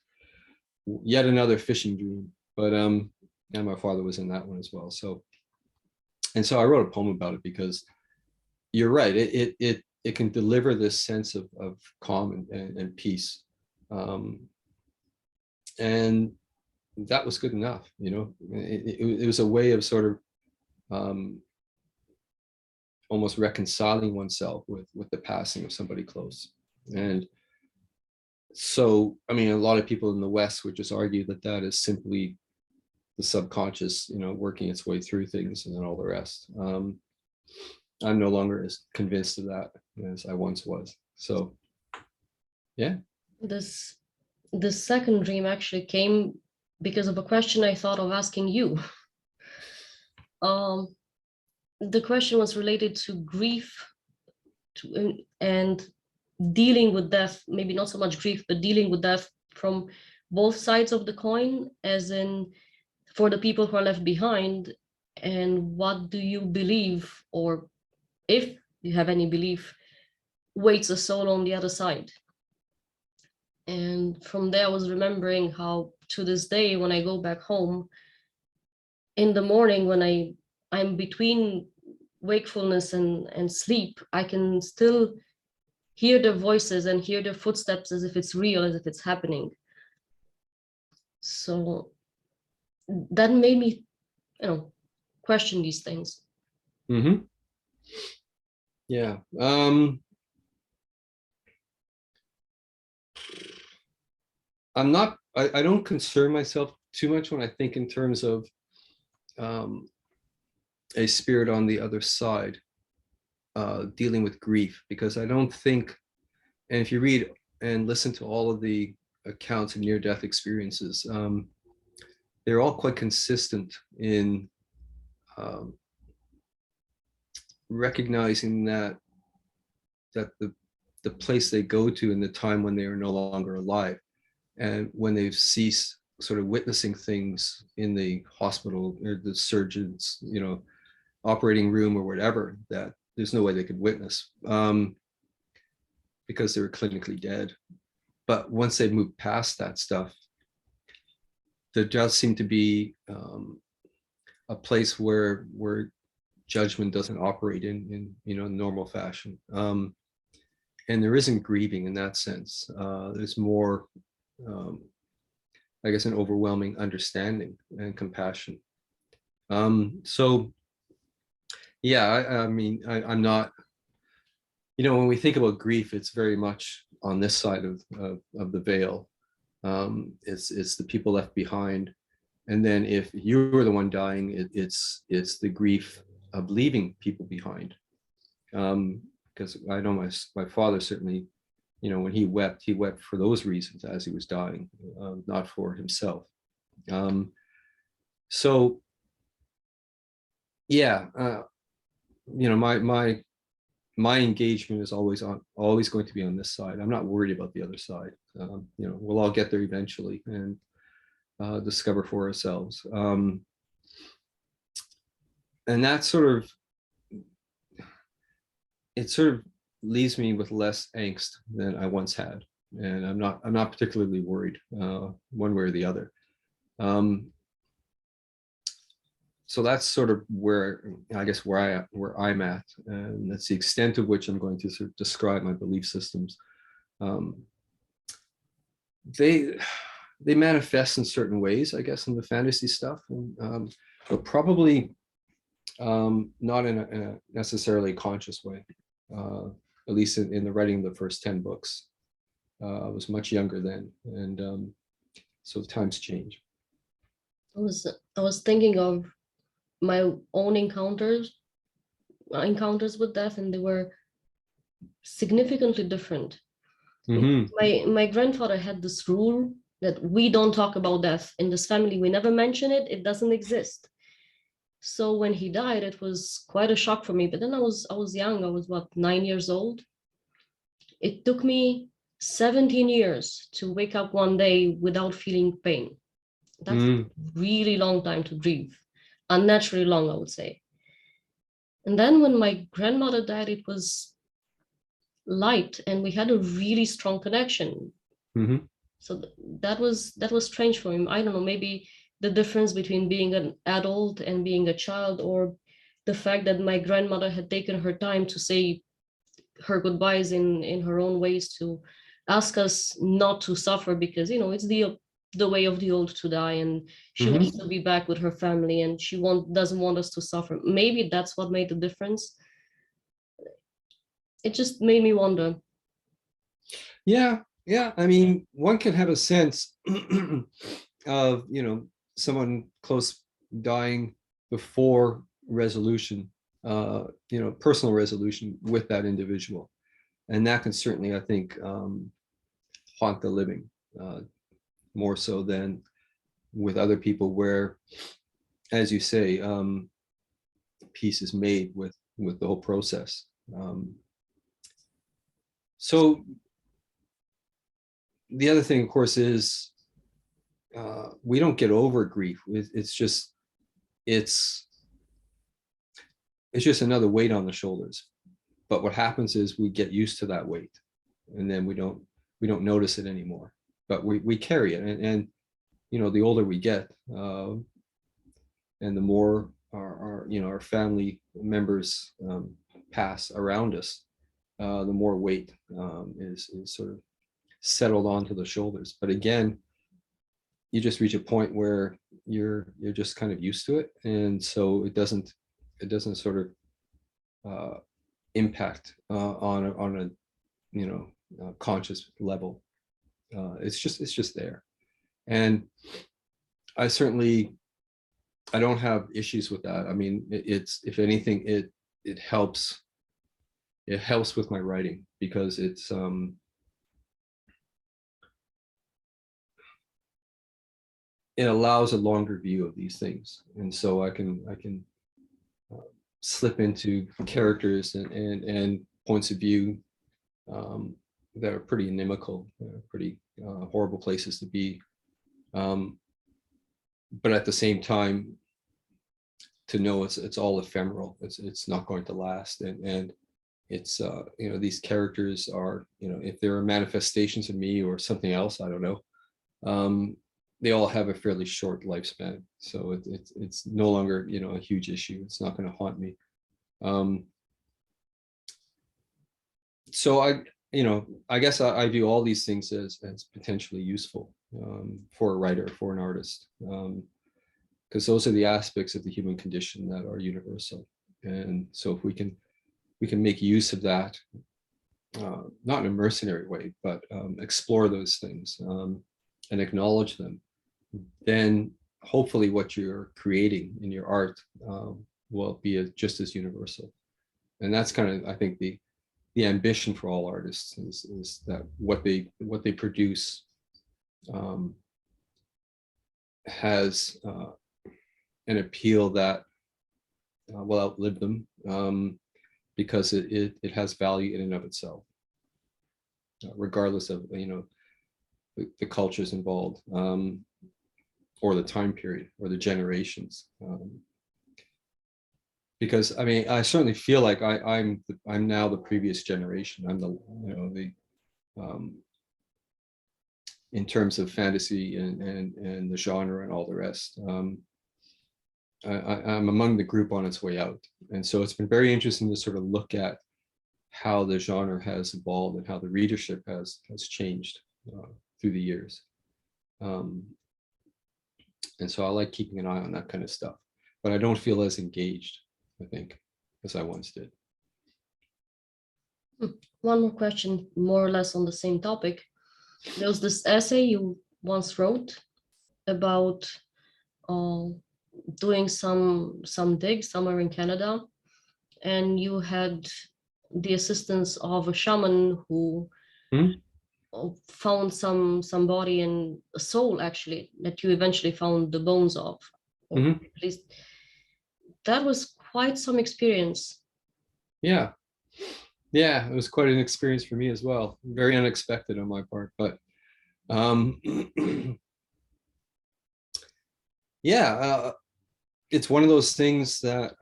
yet another fishing dream. But and my father was in that one as well. So I wrote a poem about it, because you're right. It can deliver this sense of calm and peace, and that was good enough. You know, it was a way of sort of almost reconciling oneself with the passing of somebody close. And so, I mean, a lot of people in the West would just argue that that is simply the subconscious, you know, working its way through things and then all the rest. I'm no longer as convinced of that as I once was. So, yeah. This second dream actually came because of a question I thought of asking you. The question was related to grief and dealing with death, maybe not so much grief, but dealing with death from both sides of the coin, as in for the people who are left behind, and what do you believe, or if you have any belief, waits a soul on the other side. And from there, I was remembering how to this day, when I go back home in the morning, when I'm between wakefulness and sleep, I can still hear the voices and hear the footsteps as if it's real, as if it's happening. So that made me, you know, question these things. Mm-hmm. Yeah. I don't concern myself too much when I think in terms of a spirit on the other side dealing with grief, because I don't think, and if you read and listen to all of the accounts of near-death experiences, they're all quite consistent in recognizing that the place they go to in the time when they are no longer alive, and when they've ceased sort of witnessing things in the hospital or the surgeon's, you know, operating room or whatever, that there's no way they could witness because they were clinically dead. But once they move past that stuff, there does seem to be a place where judgment doesn't operate in you know, normal fashion, and there isn't grieving in that sense. There's more, I guess, an overwhelming understanding and compassion. So yeah, I mean, I'm not, you know, when we think about grief, it's very much on this side of the veil. It's the people left behind, and then if you were the one dying, it's the grief of leaving people behind. Because I know my father certainly, you know, when he wept for those reasons as he was dying, not for himself. So yeah, you know, my engagement is always going to be on this side. I'm not worried about the other side. You know, we'll all get there eventually and discover for ourselves. And that sort of, it sort of leaves me with less angst than I once had, and I'm not particularly worried one way or the other. So that's sort of where, I guess, where I'm at, and that's the extent of which I'm going to sort of describe my belief systems. they they manifest in certain ways, I guess, in the fantasy stuff, but probably not in a necessarily conscious way. At least in the writing of the first 10 books. I was much younger then, and so times change. I was thinking of my own encounters with death, and they were significantly different. Mm-hmm. My grandfather had this rule that we don't talk about death in this family. We never mention it. It doesn't exist. So when he died, it was quite a shock for me. But then I was young. I was what, 9 years old. It took me 17 years to wake up one day without feeling pain. That's a really long time to grieve, unnaturally long, I would say. And then when my grandmother died, it was light, and we had a really strong connection. Mm-hmm. So that was strange for him. I don't know, maybe the difference between being an adult and being a child, or the fact that my grandmother had taken her time to say her goodbyes in her own ways, to ask us not to suffer, because it's the way of the old to die, and she Mm-hmm. wants to be back with her family, and she doesn't want us to suffer. Maybe that's what made the difference. It just made me wonder. Yeah, yeah. I mean, one can have a sense of, someone close dying before resolution, personal resolution with that individual. And that can certainly, I think, haunt the living, more so than with other people where, as you say, peace is made with the whole process. So the other thing, of course, is we don't get over grief. It's just another weight on the shoulders. But what happens is we get used to that weight, and then we don't notice it anymore. But we carry it, and the older we get, and the more our family members pass around us, the more weight is sort of settled onto the shoulders. But again, you just reach a point where you're just kind of used to it, and so it doesn't sort of impact on a conscious level. It's just there, and I don't have issues with that. I mean, it's, if anything, it helps with my writing, because it allows a longer view of these things, and so I can slip into characters and points of view that are pretty inimical, pretty horrible places to be, but at the same time, to know it's all ephemeral. It's not going to last, and it's these characters are, if there are manifestations of me or something else, I don't know. They all have a fairly short lifespan, so it's no longer a huge issue. It's not going to haunt me. So I guess I view all these things as potentially useful for a writer, for an artist, because those are the aspects of the human condition that are universal. And so if we can make use of that, not in a mercenary way, but explore those things and acknowledge them, then hopefully what you're creating in your art will be just as universal. And that's kind of, I think, the ambition for all artists is that what they produce has an appeal that will outlive them, because it has value in and of itself, regardless of the cultures involved, or the time period, or the generations. Because I mean, I certainly feel like I'm now the previous generation. I'm the in terms of fantasy and the genre and all the rest. I'm among the group on its way out, and so it's been very interesting to sort of look at how the genre has evolved and how the readership has changed through the years. And so I like keeping an eye on that kind of stuff, but I don't feel as engaged, I think, as I once did. One more question, more or less on the same topic. There was this essay you once wrote about doing some digs somewhere in Canada, and you had the assistance of a shaman who found some body and a soul, actually, that you eventually found the bones of. Or at least that was quite some experience. Yeah, it was quite an experience for me as well. Very unexpected on my part, but yeah, it's one of those things that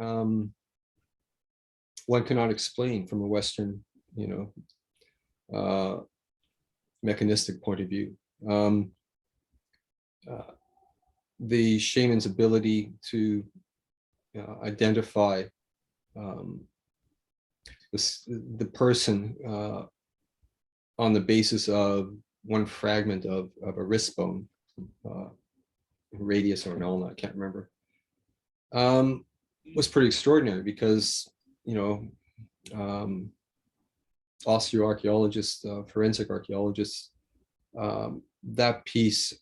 one cannot explain from a Western, mechanistic point of view. The shaman's ability to identify the person on the basis of one fragment of a wrist bone, radius or an ulna, I can't remember, was pretty extraordinary because, osteoarchaeologists, forensic archaeologists, that piece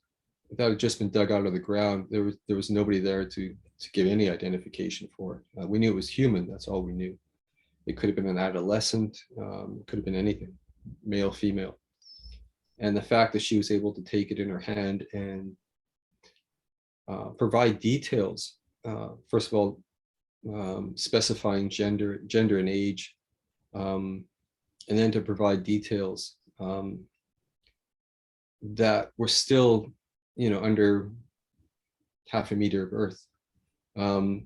that had just been dug out of the ground, there was nobody there to give any identification for it. We knew it was human, that's all we knew. It could have been an adolescent, it could have been anything, male, female. And the fact that she was able to take it in her hand and provide details, first of all, specifying gender and age, and then to provide details that were still, under half a meter of earth.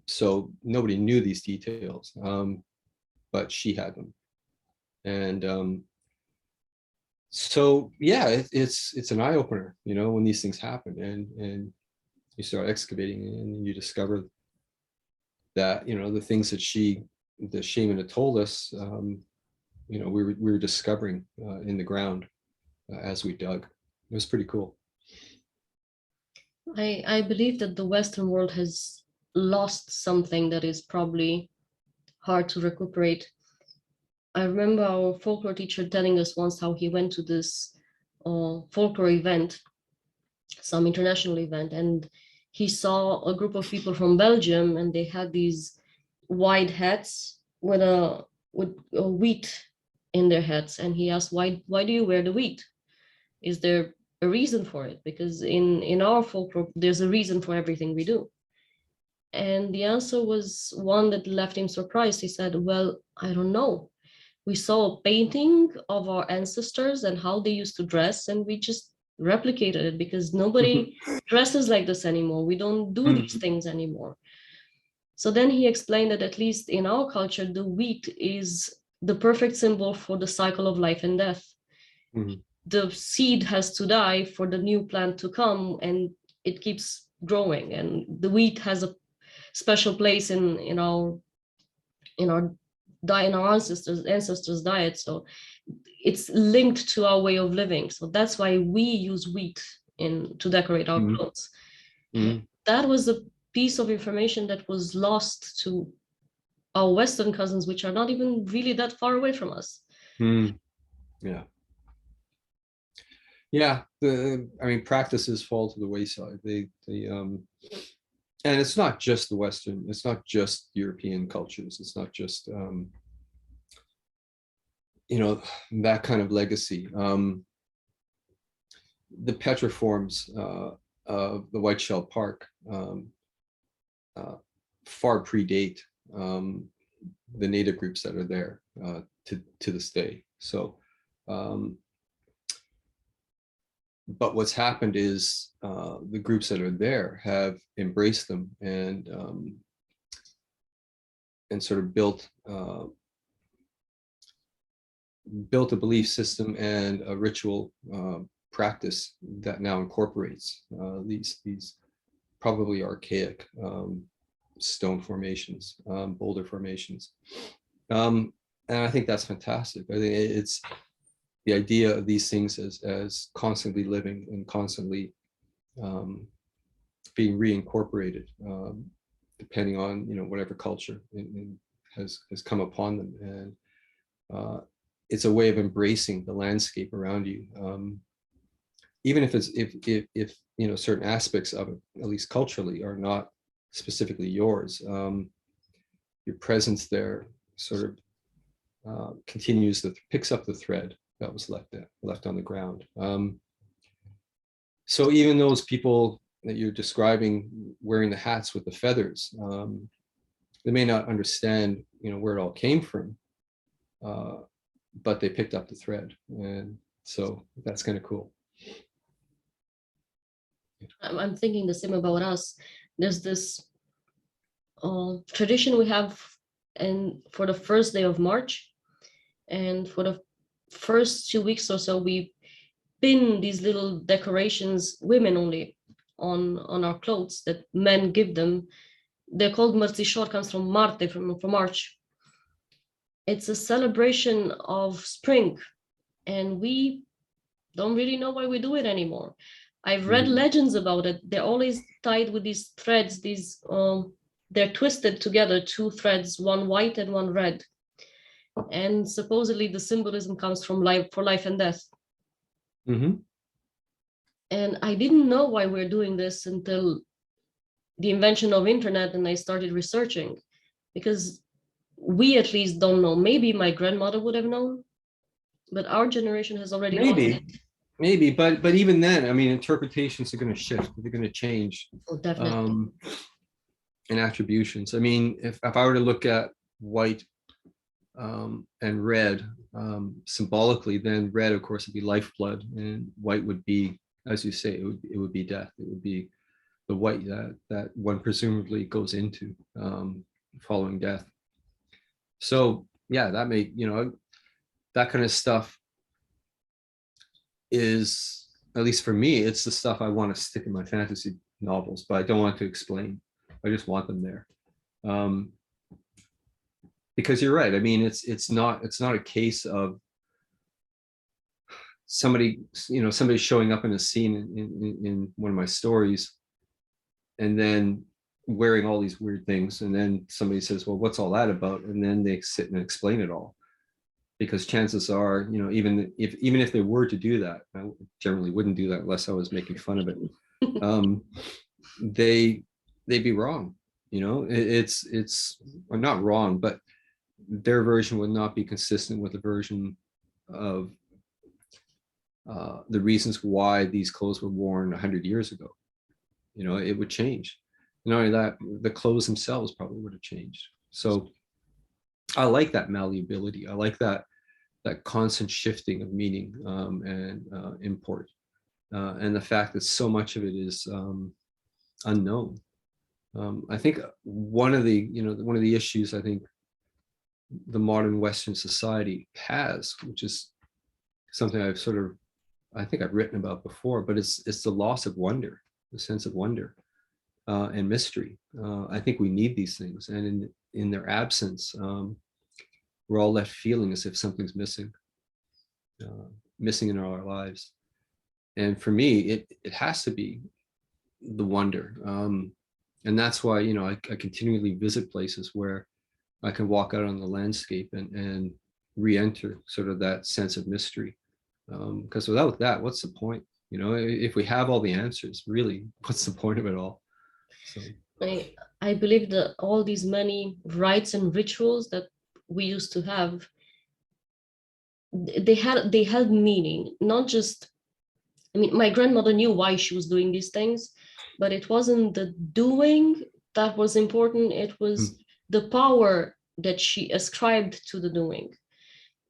So nobody knew these details, but she had them. And so, yeah, it's an eye opener, when these things happen, and you start excavating and you discover that, the things that the shaman had told us, we were discovering in the ground as we dug. It was pretty cool. I believe that the Western world has lost something that is probably hard to recuperate. I remember our folklore teacher telling us once how he went to this folklore event, some international event, and he saw a group of people from Belgium, and they had these wide hats with a wheat in their hats. And he asked, why do you wear the wheat? Is there a reason for it? Because in our folklore, there's a reason for everything we do. And the answer was one that left him surprised. He said, well, I don't know. We saw a painting of our ancestors and how they used to dress, and we just replicated it because nobody dresses like this anymore. We don't do these things anymore. So then he explained that at least in our culture, the wheat is the perfect symbol for the cycle of life and death. The seed has to die for the new plant to come, and it keeps growing. And the wheat has a special place in our ancestors' diet. So it's linked to our way of living. So that's why we use wheat to decorate our clothes. That was a piece of information that was lost to our Western cousins, which are not even really that far away from us. Yeah, practices fall to the wayside. And it's not just the Western, it's not just European cultures, it's not just that kind of legacy. The petroforms of the Whiteshell Park far predate the native groups that are there to this day. So, but what's happened is the groups that are there have embraced them and sort of built a belief system and a ritual practice that now incorporates these probably archaic stone formations, boulder formations. And I think that's fantastic. I think the idea of these things as constantly living and constantly being reincorporated, depending on whatever culture has come upon them, and it's a way of embracing the landscape around you, even if certain aspects of it, at least culturally, are not specifically yours. Your presence there sort of picks up the thread that was left on the ground. So even those people that you're describing wearing the hats with the feathers, they may not understand, where it all came from, but they picked up the thread, and so that's kind of cool. I'm thinking the same about us. There's this tradition we have, and for the first day of March, and for the first 2 weeks or so, we pin these little decorations, women only, on our clothes that men give them. They're called Mărțișor, comes from Marte, from March. It's a celebration of spring, and we don't really know why we do it anymore. I've read legends about it. They're always tied with these threads. They're twisted together, 2 threads, one white and one red. And supposedly the symbolism comes from life and death. Mm-hmm. And I didn't know why we're doing this until the invention of internet, and I started researching, because we at least don't know. Maybe my grandmother would have known, but our generation has already maybe, but even then, I mean, interpretations are going to shift. They're going to change. Oh, definitely. And attributions. I mean, if I were to look at white and red symbolically, then red, of course, would be lifeblood, and white would be, as you say, it would be death. It would be the white that one presumably goes into following death. So yeah, that may, that kind of stuff is, at least for me, it's the stuff I want to stick in my fantasy novels, but I don't want to explain. I just want them there. Because you're right. I mean, it's not a case of somebody showing up in a scene in one of my stories, and then wearing all these weird things, and then somebody says, well, what's all that about? And then they sit and explain it all. Because chances are, even if they were to do that, I generally wouldn't do that unless I was making fun of it. They'd be wrong. It's not wrong, but their version would not be consistent with the version of the reasons why these clothes were worn 100 years ago. It would change. Not only that, the clothes themselves probably would have changed. So I like that malleability. I like that constant shifting of meaning and import, and the fact that so much of it is unknown. I think one of the issues I think the modern Western society has, which is something I think I've written about before, but it's the loss of wonder, the sense of wonder and mystery. I think we need these things, and in their absence, we're all left feeling as if something's missing in our lives. And for me, it has to be the wonder. And that's why, I continually visit places where I can walk out on the landscape and re-enter sort of that sense of mystery. Because without that, what's the point? If we have all the answers, really, what's the point of it all? So I believe that all these many rites and rituals that we used to have, they had meaning, not just, I mean, my grandmother knew why she was doing these things, but it wasn't the doing that was important. It was the power that she ascribed to the doing.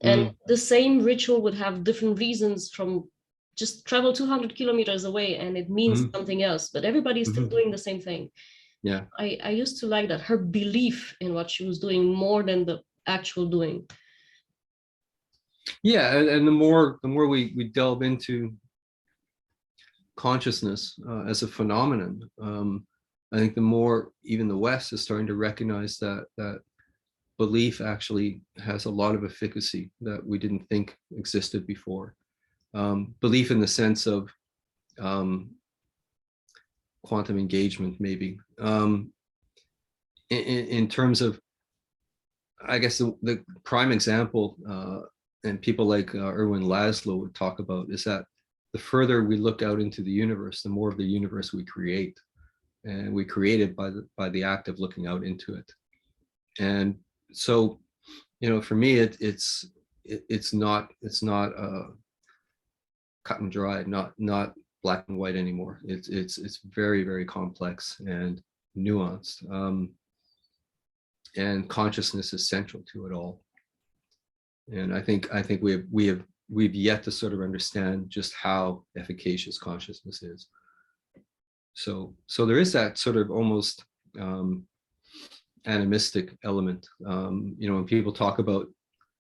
And the same ritual would have different reasons, from just travel 200 kilometers away and it means something else, but everybody is still doing the same thing. Yeah, I used to like that, her belief in what she was doing more than the actual doing. Yeah, and the more we delve into consciousness as a phenomenon, I think the more even the West is starting to recognize that belief actually has a lot of efficacy that we didn't think existed before. Belief in the sense of quantum engagement, maybe. In terms of, I guess the prime example, and people like Erwin Laszlo would talk about, is that the further we look out into the universe, the more of the universe we create, and we create it by the act of looking out into it. And so, for me, it's not cut and dry, not black and white anymore. It's very, very complex and nuanced, and consciousness is central to it all. And I think we've yet to sort of understand just how efficacious consciousness is. So there is that sort of almost animistic element. When people talk about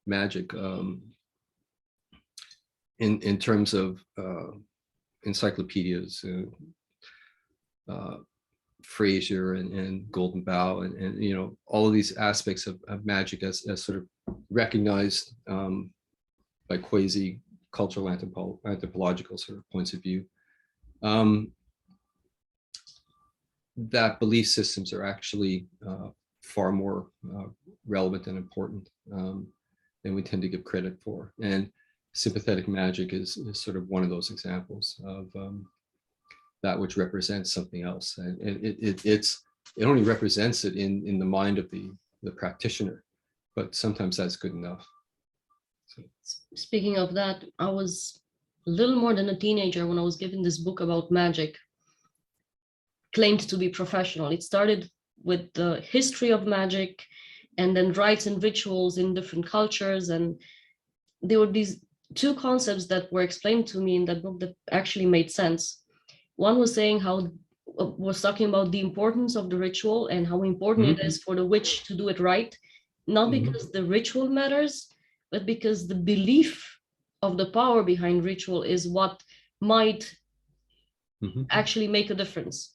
magic, in terms of encyclopedias, Fraser and Golden Bough, and all of these aspects of magic as sort of recognized by quasi cultural anthropological sort of points of view, that belief systems are actually far more relevant and important than we tend to give credit for. And sympathetic magic is sort of one of those examples of that which represents something else, and it only represents it in the mind of the practitioner, but sometimes that's good enough. So. Speaking of that, I was a little more than a teenager when I was given this book about magic, claimed to be professional. It started with the history of magic, and then rites and rituals in different cultures, and there were these two concepts that were explained to me in that book that actually made sense. One was talking about the importance of the ritual and how important it is for the witch to do it right, not because the ritual matters, but because the belief of the power behind ritual is what might actually make a difference.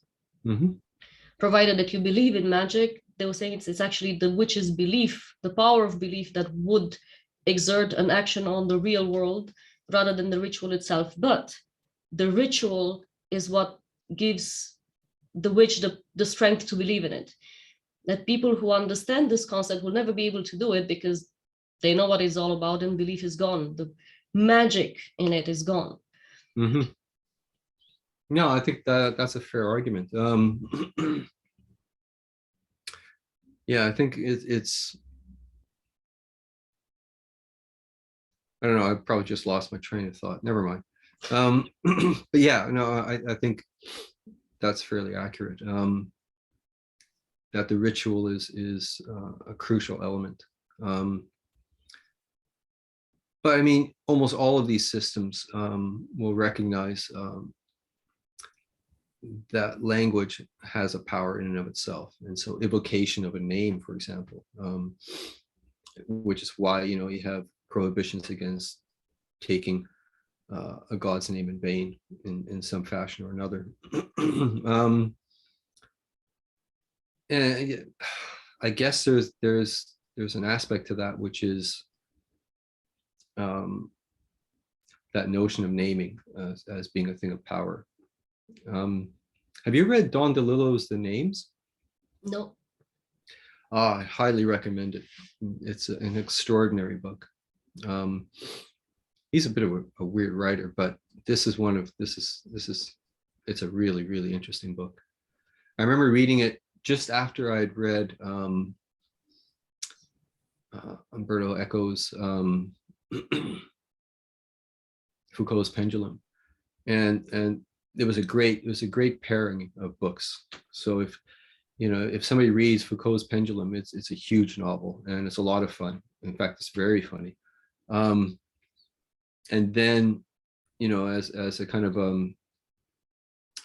Provided that you believe in magic, they were saying it's actually the witch's belief, the power of belief, that would exert an action on the real world rather than the ritual itself. But the ritual is what gives the witch the strength to believe in it. That people who understand this concept will never be able to do it because they know what it's all about, and belief is gone. The magic in it is gone. No, I think that's a fair argument. Yeah, I think it's. I don't know. I probably just lost my train of thought. Never mind. But yeah, no, I think that's fairly accurate. That the ritual is a crucial element. But I mean, almost all of these systems will recognize that language has a power in and of itself. And so evocation of a name, for example, which is why, you have prohibitions against taking a god's name in vain in some fashion or another. And I guess there's an aspect to that, which is that notion of naming as being a thing of power. Have you read Don DeLillo's The Names? No. I highly recommend it. It's an extraordinary book. He's a bit of a weird writer, but it's a really, really interesting book. I remember reading it just after I'd read Umberto Eco's Foucault's Pendulum, and it was a great pairing of books. So if somebody reads Foucault's Pendulum, it's a huge novel and it's a lot of fun. In fact, it's very funny. And then, as a kind of a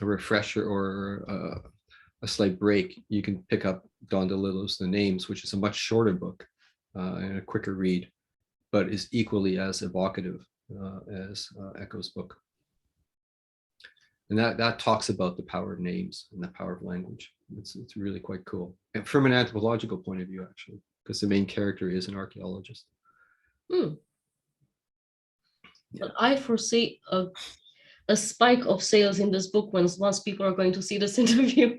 refresher or a slight break, you can pick up Don DeLillo's The Names, which is a much shorter book and a quicker read, but is equally as evocative as Eco's book. And that talks about the power of names and the power of language. It's really quite cool. And from an anthropological point of view, actually, because the main character is an archaeologist. Hmm. Yeah. But I foresee a spike of sales in this book once people are going to see this interview.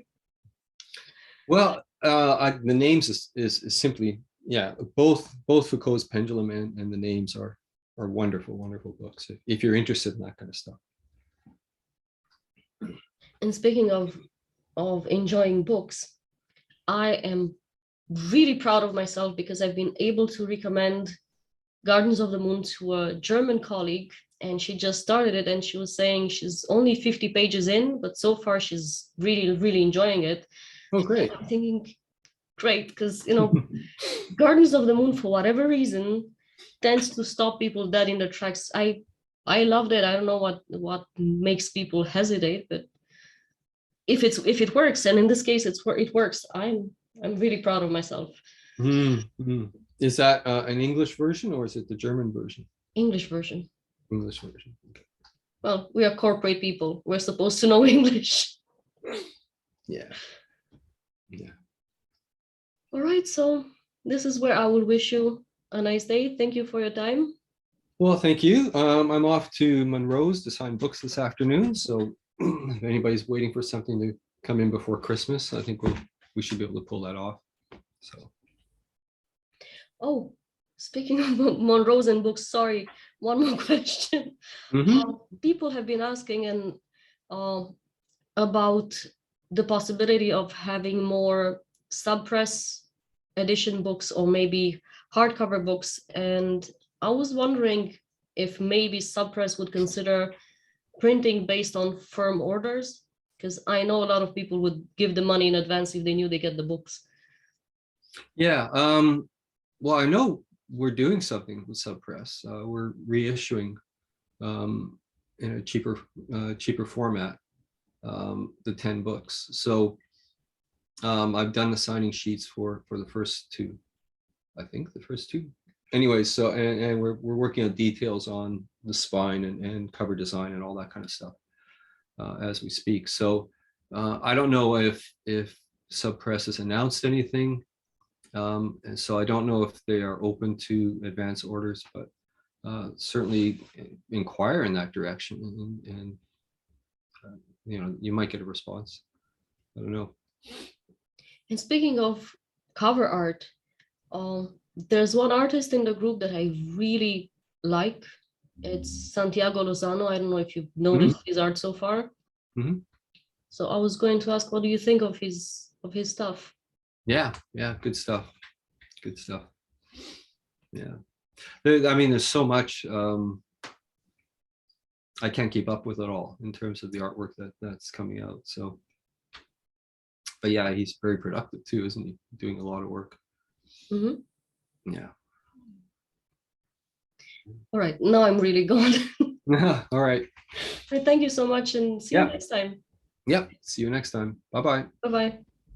Well, the names is simply, yeah, both Foucault's Pendulum and the names are wonderful, wonderful books if you're interested in that kind of stuff. And speaking of enjoying books, I am really proud of myself because I've been able to recommend Gardens of the Moon to a German colleague, and she just started it, and she was saying she's only 50 pages in, but so far she's really, really enjoying it. Oh, great. I'm thinking, great, because, you know, Gardens of the Moon, for whatever reason, tends to stop people dead in their tracks. I loved it. I don't know what makes people hesitate, but if it works, and in this case it works, I'm really proud of myself. Mm-hmm. Is that an English version or is it the German version? English version. English version. Okay. Well, we are corporate people. We're supposed to know English. Yeah. Yeah. All right, so this is where I will wish you a nice day. Thank you for your time. Well, thank you. I'm off to Monroe's to sign books this afternoon. So if anybody's waiting for something to come in before Christmas, I think we should be able to pull that off. So. Oh, speaking of Monroe's and books, sorry, one more question. Mm-hmm. People have been asking and about the possibility of having more subpress edition books or maybe hardcover books. And I was wondering if maybe subpress would consider printing based on firm orders, because I know a lot of people would give the money in advance if they knew they get the books. Yeah. Well, I know we're doing something with subpress. We're reissuing in a cheaper format the 10 books. So I've done the signing sheets for the first two, I think the first two. Anyway, so and we're working on details on the spine and cover design and all that kind of stuff as we speak. So I don't know if subpress has announced anything. And so I don't know if they are open to advance orders, but certainly inquire in that direction, and you know, you might get a response. I don't know. And speaking of cover art, there's one artist in the group that I really like. It's Santiago Lozano. I don't know if you've noticed his art so far. Mm-hmm. So I was going to ask, what do you think of his stuff? Yeah, good stuff. Good stuff. Yeah. I mean, there's so much I can't keep up with it all in terms of the artwork that's coming out. So, but yeah, he's very productive too, isn't he? Doing a lot of work. Mm-hmm. Yeah. All right, now I'm really gone. All right. Thank you so much, and see you next time. Yep. See you next time. Bye-bye. Bye-bye.